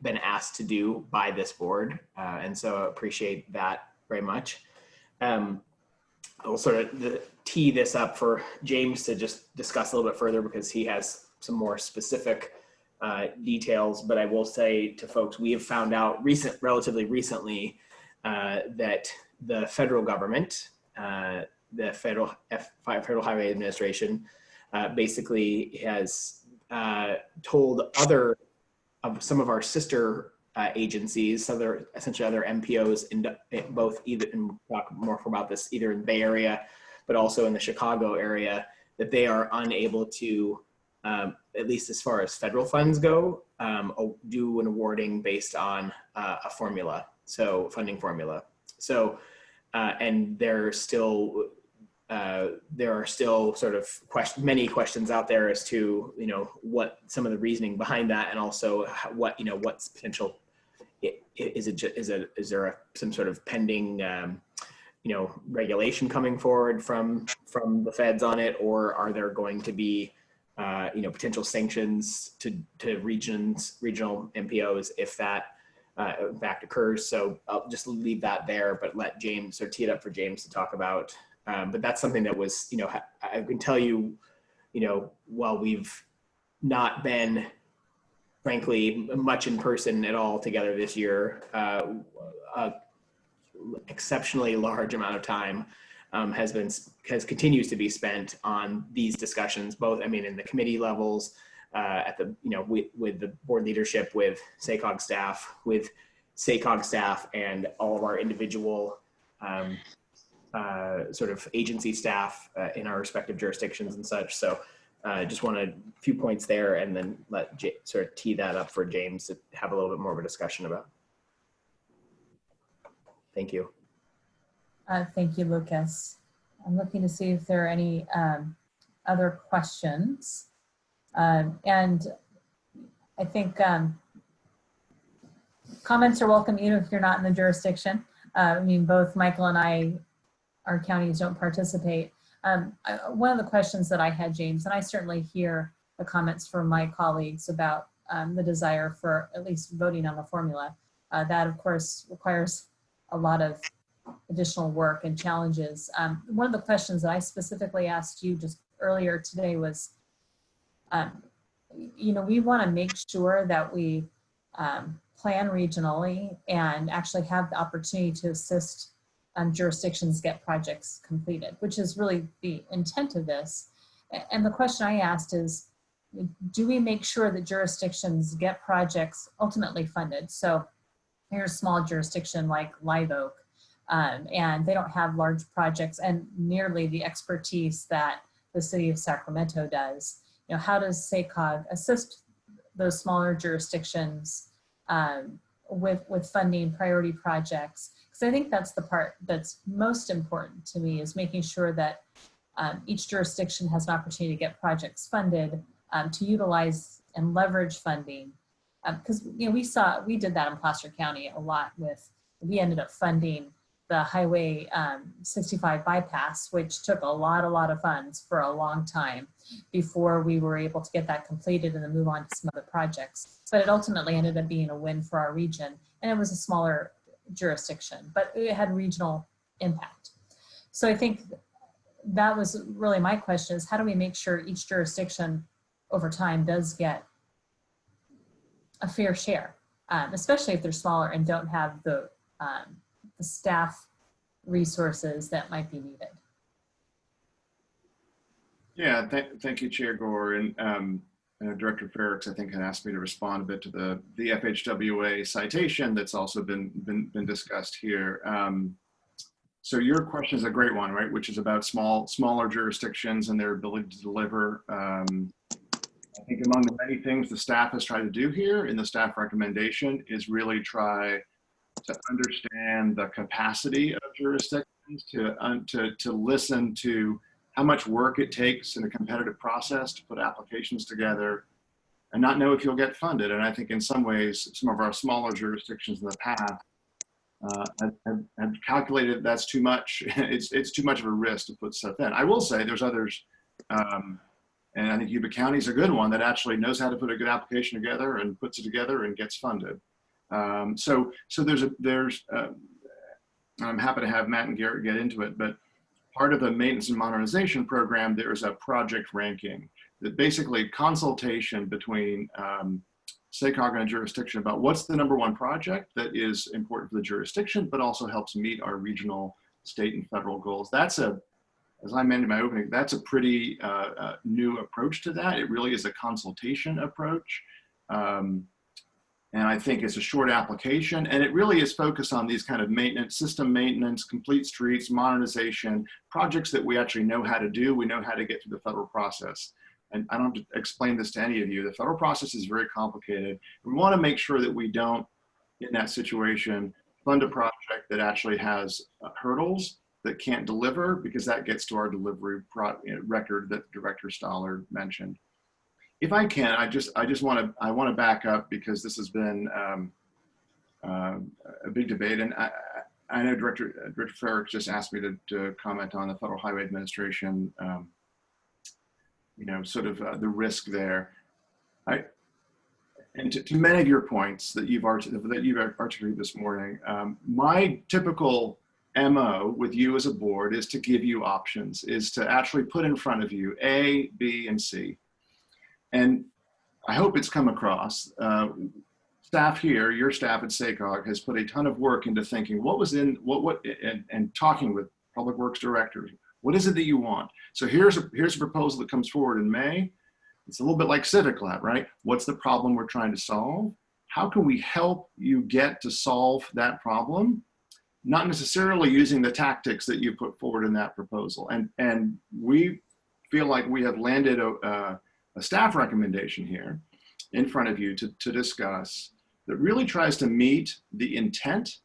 been asked to do by this board. And so I appreciate that very much. I'll sort of tee this up for James to just discuss a little bit further because he has some more specific details, but I will say to folks, we have found out relatively recently that the federal government, the Federal Highway Administration, basically has told some of our sister agencies, essentially other MPOs in both and talk more about this either in the Bay Area, but also in the Chicago area, that they are unable to, at least as far as federal funds go, do an awarding based on a formula, so funding formula. So, and there are still sort of many questions out there as to, you know, what some of the reasoning behind that, and also what, you know, what's potential. Is there some sort of pending, you know, regulation coming forward from the feds on it, or are there going to be, you know, potential sanctions to regional MPOs if that in fact occurs? So I'll just leave that there, but let James, or tee it up for James to talk about. But that's something that was, you know, I can tell you, you know, while we've not been, frankly, much in person at all together this year, exceptionally large amount of time continues to be spent on these discussions, both, I mean, in the committee levels, at the, you know, with the board leadership, with SACOG staff, and all of our individual sort of agency staff in our respective jurisdictions and such. So just want a few points there, and then let sort of tee that up for James to have a little bit more of a discussion about. Thank you. Thank you, Lucas. I'm looking to see if there are any other questions. And I think comments are welcome even if you're not in the jurisdiction. I mean, both Michael and our counties don't participate. One of the questions that I had, James, and I certainly hear the comments from my colleagues about the desire for at least voting on the formula. That, of course, requires a lot of additional work and challenges. One of the questions that I specifically asked you just earlier today was, you know, we want to make sure that we plan regionally and actually have the opportunity to assist jurisdictions get projects completed, which is really the intent of this. And the question I asked is, do we make sure that jurisdictions get projects ultimately funded? So here's a small jurisdiction like Live Oak, and they don't have large projects and nearly the expertise that the city of Sacramento does. You know, how does SACOG assist those smaller jurisdictions with funding priority projects? Because I think that's the part that's most important to me, is making sure that each jurisdiction has an opportunity to get projects funded, to utilize and leverage funding. Because you know, we did that in Placer County a lot we ended up funding the Highway 65 bypass, which took a lot of funds for a long time before we were able to get that completed and then move on to some other projects. But it ultimately ended up being a win for our region, and it was a smaller jurisdiction, but it had regional impact. So I think that was really my question, is how do we make sure each jurisdiction over time does get a fair share, especially if they're smaller and don't have the staff resources that might be needed. Yeah, thank you, Chair Gore. And Director Ferricks, I think, had asked me to respond a bit to the FHWA citation that's also been discussed here. So your question is a great one, right? Which is about smaller jurisdictions and their ability to deliver. I think among the many things the staff has tried to do here in the staff recommendation is really try to understand the capacity of jurisdictions to listen to how much work it takes in a competitive process to put applications together, and not know if you'll get funded. And I think in some ways, some of our smaller jurisdictions in the past have calculated that's too much. It's too much of a risk to put stuff in. I will say there's others, and I think Yuba County is a good one that actually knows how to put a good application together and puts it together and gets funded. So I'm happy to have Matt and Garrett get into it, but part of the maintenance and modernization program, there is a project ranking that basically consultation between SACOG and a jurisdiction about what's the #1 project that is important for the jurisdiction, but also helps meet our regional, state, and federal goals. That's a, as I mentioned in my opening, that's a pretty new approach to that. It really is a consultation approach. And I think it's a short application, and it really is focused on these kind of maintenance, system maintenance, complete streets, modernization, projects that we actually know how to do. We know how to get through the federal process. And I don't have to explain this to any of you. The federal process is very complicated. We want to make sure that we don't, in that situation, fund a project that actually has hurdles that can't deliver, because that gets to our delivery record that Director Stoller mentioned. If I can, I want to back up, because this has been a big debate, and I know Director Farrick just asked me to comment on the Federal Highway Administration, sort of the risk there. And to many of your points that you've articulated this morning, my typical MO with you as a board is to give you options, is to actually put in front of you A, B, and C. And I hope it's come across. Staff here, your staff at SACOG, has put a ton of work into thinking and talking with public works directors. What is it that you want? So here's a proposal that comes forward in May. It's a little bit like Civic Lab, right? What's the problem we're trying to solve? How can we help you get to solve that problem? Not necessarily using the tactics that you put forward in that proposal. And we feel like we have landed a staff recommendation here in front of you to discuss that really tries to meet the intent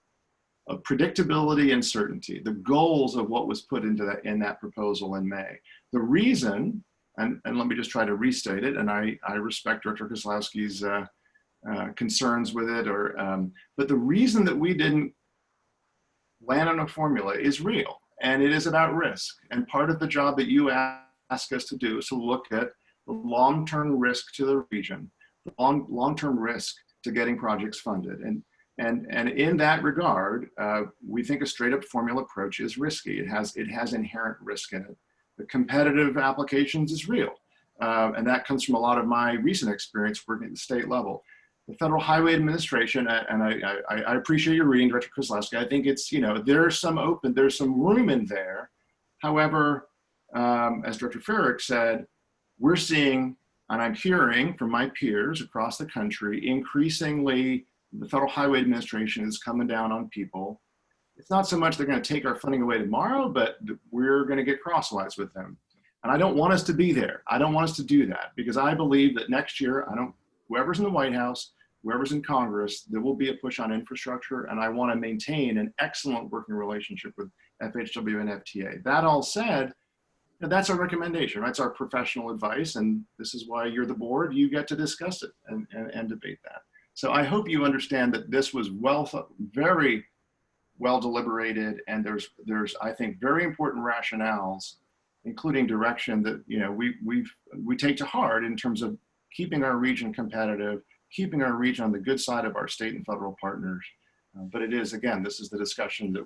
of predictability and certainty, the goals of what was put into that proposal in May. The reason, and let me just try to restate it, and I respect Director Kozlowski's concerns with it, but the reason that we didn't land on a formula is real, and it is about risk. And part of the job that you ask us to do is to look at the long-term risk to the region, the long-term risk to getting projects funded. And in that regard, we think a straight-up formula approach is risky. It has inherent risk in it. The competitive applications is real. And that comes from a lot of my recent experience working at the state level. The Federal Highway Administration, and I appreciate your reading, Director Kozlowski. I think it's, there's some room in there. However, as Director Farrick said, we're seeing, and I'm hearing from my peers across the country, increasingly the Federal Highway Administration is coming down on people. It's not so much they're going to take our funding away tomorrow, but we're going to get crosswise with them. And I don't want us to be there. I don't want us to do that, because I believe that next year, whoever's in the White House, whoever's in Congress, there will be a push on infrastructure, and I want to maintain an excellent working relationship with FHW and FTA. That all said, that's our recommendation, right? It's our professional advice, and this is why you're the board. You get to discuss it and debate that. So I hope you understand that this was very well deliberated, and there's I think very important rationales, including direction that we take to heart in terms of keeping our region competitive, keeping our region on the good side of our state and federal partners. But it is, again, this is the discussion that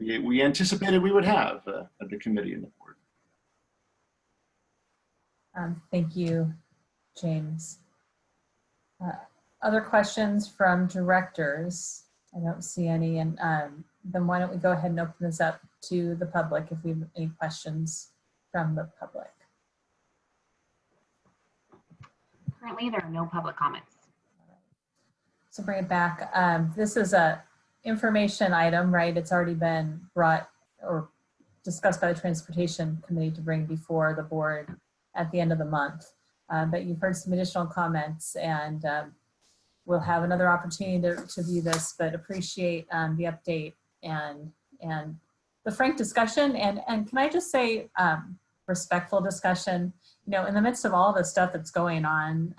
we anticipated we would have at the committee and the board. Thank you, James. Other questions from directors? I don't see any, and then why don't we go ahead and open this up to the public if we have any questions from the public. Currently, there are no public comments. So bring it back. This is a information item, right? It's already been brought or discussed by the Transportation Committee to bring before the board at the end of the month. But you've heard some additional comments, and we'll have another opportunity to view this, but appreciate the update and the frank discussion. And can I just say, respectful discussion. You know, in the midst of all the stuff that's going on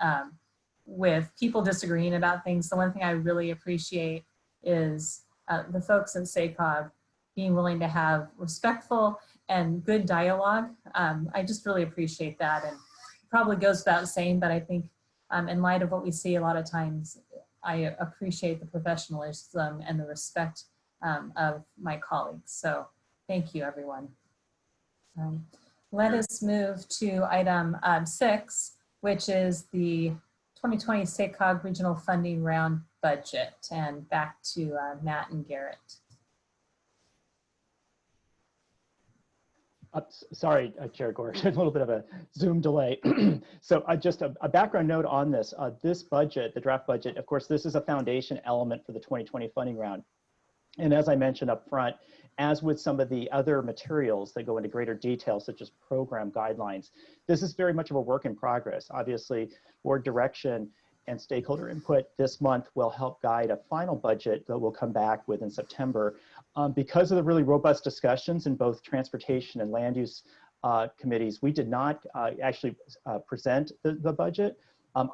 with people disagreeing about things, the one thing I really appreciate is the folks in SACOG being willing to have respectful and good dialogue. I just really appreciate that, and it probably goes without saying, but I think in light of what we see a lot of times, I appreciate the professionalism and the respect of my colleagues. So thank you, everyone. Let us move to item 6, which is the 2020 SACOG Regional Funding Round budget, and back to Matt and Garrett. Sorry, Chair Gore, a little bit of a Zoom delay. So just a background note on this. This budget, the draft budget, of course, this is a foundation element for the 2020 funding round. And as I mentioned up front, as with some of the other materials that go into greater detail, such as program guidelines, this is very much of a work in progress. Obviously, board direction and stakeholder input this month will help guide a final budget that we'll come back with in September. Because of the really robust discussions in both transportation and land use committees, we did not actually present the budget.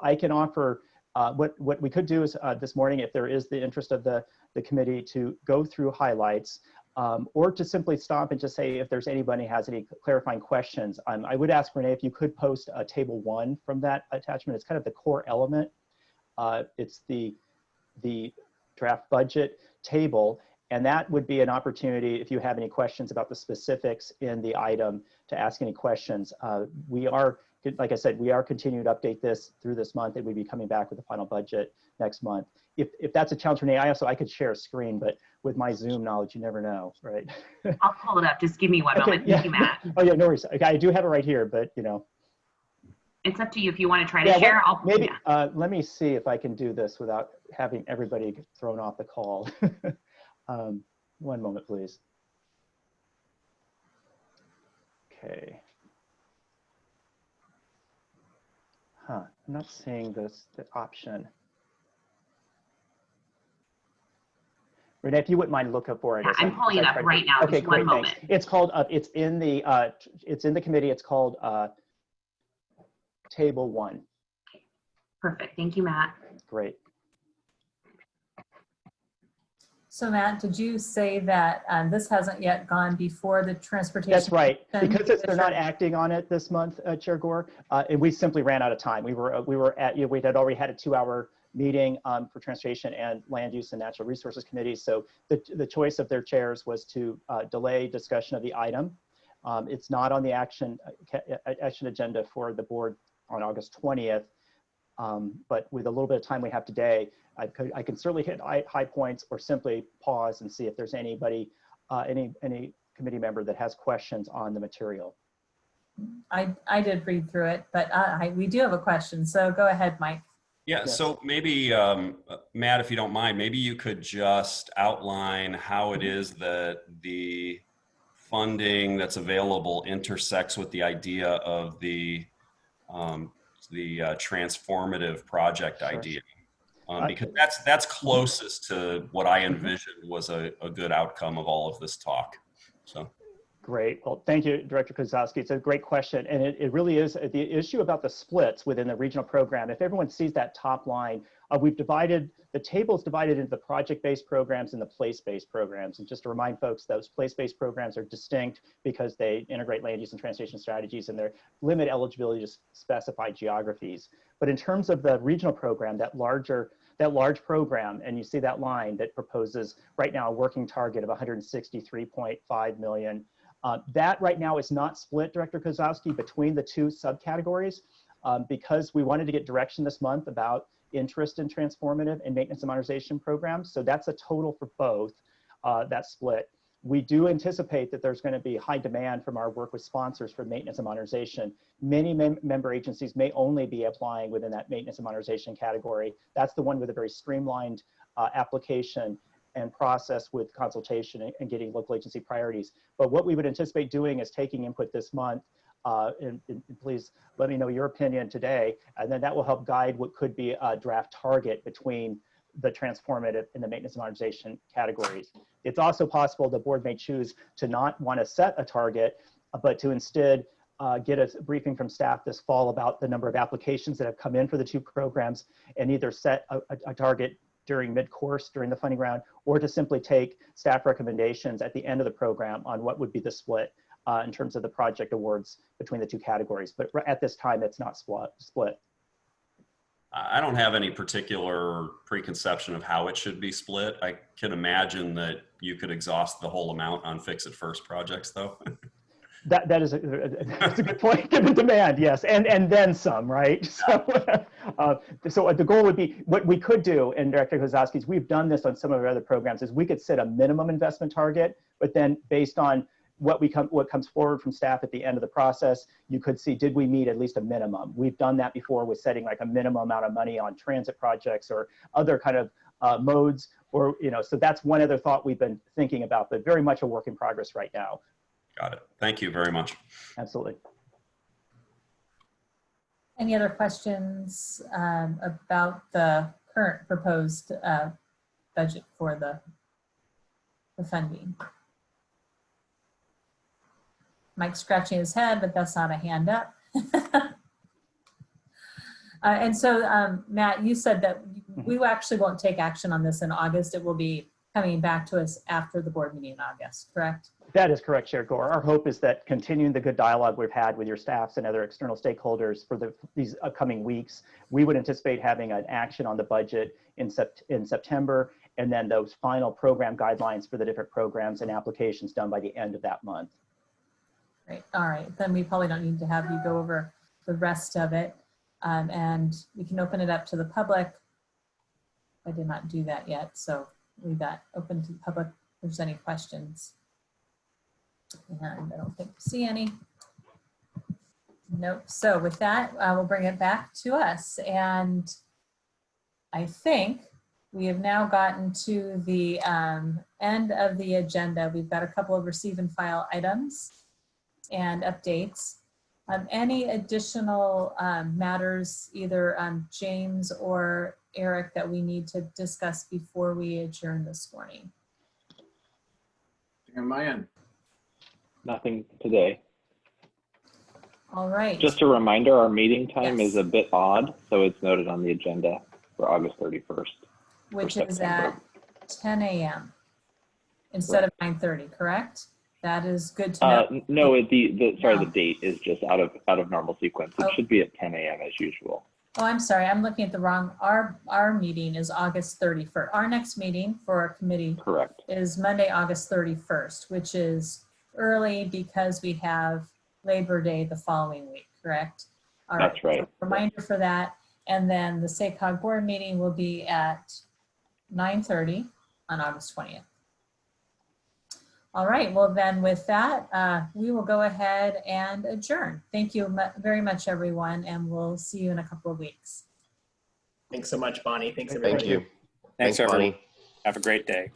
I can offer, what we could do is this morning, if there is the interest of the committee, to go through highlights, or to simply stop and just say if there's anybody has any clarifying questions. I would ask Renee if you could post table 1 from that attachment. It's kind of the core element. It's the draft budget table, and that would be an opportunity if you have any questions about the specifics in the item to ask any questions. We are, like I said, we are continuing to update this through this month, and we'll be coming back with the final budget next month. If that's a challenge, Renee, I could share a screen, but with my Zoom knowledge, you never know, right? I'll pull it up. Just give me one moment. Yeah. Thank you, Matt. Oh yeah, no worries. Okay, I do have it right here, but you know. It's up to you if you want to try to share. Maybe let me see if I can do this without having everybody thrown off the call. One moment, please. Okay. I'm not seeing the option. Renee, if you wouldn't mind, look up for it. Yeah, I'm pulling it up right now. Okay, just one moment. Thanks. It's called. It's in the committee. It's called table 1. Perfect. Thank you, Matt. Great. So Matt, did you say that this hasn't yet gone before the transportation? That's right. Because they're not acting on it this month, Chair Gore, and we simply ran out of time. We had already had a 2-hour meeting for transportation and land use and natural resources committees. So the choice of their chairs was to delay discussion of the item. It's not on the action agenda for the board on August 20th. But with a little bit of time we have today, I can certainly hit high points or simply pause and see if there's anybody, any committee member that has questions on the material. I did read through it, but we do have a question. So go ahead, Mike. Yeah, Yes. so maybe, Matt, if you don't mind, maybe you could just outline how it is that the funding that's available intersects with the idea of the transformative project Sure. idea. Because that's closest to what I envisioned was a good outcome of all of this talk. So. Great. Well, thank you, Director Kozlowski. It's a great question. And it really is the issue about the splits within the regional program. If everyone sees that top line, we've divided, the table's divided into the project-based programs and the place-based programs. And just to remind folks, those place-based programs are distinct because they integrate land use and transportation strategies, and they're limit eligibility to specified geographies. But in terms of the regional program, that large program, and you see that line that proposes right now a working target of 163.5 million. That right now is not split, Director Kozlowski, between the 2 subcategories because we wanted to get direction this month about interest in transformative and maintenance and modernization programs. So that's a total for both, that split. We do anticipate that there's going to be high demand from our work with sponsors for maintenance and modernization. Many member agencies may only be applying within that maintenance and modernization category. That's the one with a very streamlined application and process with consultation and getting local agency priorities. But what we would anticipate doing is taking input this month, and please let me know your opinion today, and then that will help guide what could be a draft target between the transformative and the maintenance and modernization categories. It's also possible the board may choose to not want to set a target, but to instead get a briefing from staff this fall about the number of applications that have come in for the 2 programs and either set a target during mid-course during the funding round, or to simply take staff recommendations at the end of the program on what would be the split in terms of the project awards between the 2 categories. But at this time, it's not split. I don't have any particular preconception of how it should be split. I can imagine that you could exhaust the whole amount on fix-it-first projects, though. That is that's a good point, given demand, yes, and then some, right? So, so the goal would be, what we could do, and Director Kozowski's, we've done this on some of our other programs, is we could set a minimum investment target, but then based on what comes forward from staff at the end of the process, you could see, did we meet at least a minimum? We've done that before with setting like a minimum amount of money on transit projects or other kind of modes, or, so that's one other thought we've been thinking about, but very much a work in progress right now. Got it. Thank you very much. Absolutely. Any other questions about the current proposed budget for the funding? Mike's scratching his head, but that's not a hand up. And so, Matt, you said that we actually won't take action on this in August. It will be coming back to us after the board meeting in August, correct? That is correct, Chair Gore. Our hope is that continuing the good dialogue we've had with your staffs and other external stakeholders for these upcoming weeks, we would anticipate having an action on the budget in September, and then those final program guidelines for the different programs and applications done by the end of that month. Great. All right. Then we probably don't need to have you go over the rest of it. And we can open it up to the public. I did not do that yet, so leave that open to the public if there's any questions. And I don't think we see any. Nope. So with that, we'll bring it back to us. And I think we have now gotten to the end of the agenda. We've got a couple of receive and file items and updates. Any additional matters, either James or Eric, that we need to discuss before we adjourn this morning? On my end. Nothing today. All right. Just a reminder, our meeting time Yes. is a bit odd, so it's noted on the agenda for August 31st. Which for is September. at 10 a.m. instead of 9:30, correct? That is good to know. No, sorry, No. the date is just out of normal sequence. It Oh. should be at 10 a.m. as usual. Oh, I'm sorry. I'm looking at the wrong. Our meeting is August 31st. Our next meeting for our committee Correct. is Monday, August 31st, which is early because we have Labor Day the following week, correct? All right. That's right. So reminder for that. And then the SACOG board meeting will be at 9:30 on August 20th. All right, well then with that, we will go ahead and adjourn. Thank you very much, everyone, and we'll see you in a couple of weeks. Thanks so much, Bonnie. Thanks, everybody. Thank you. Thanks, Bonnie. everyone. Have a great day.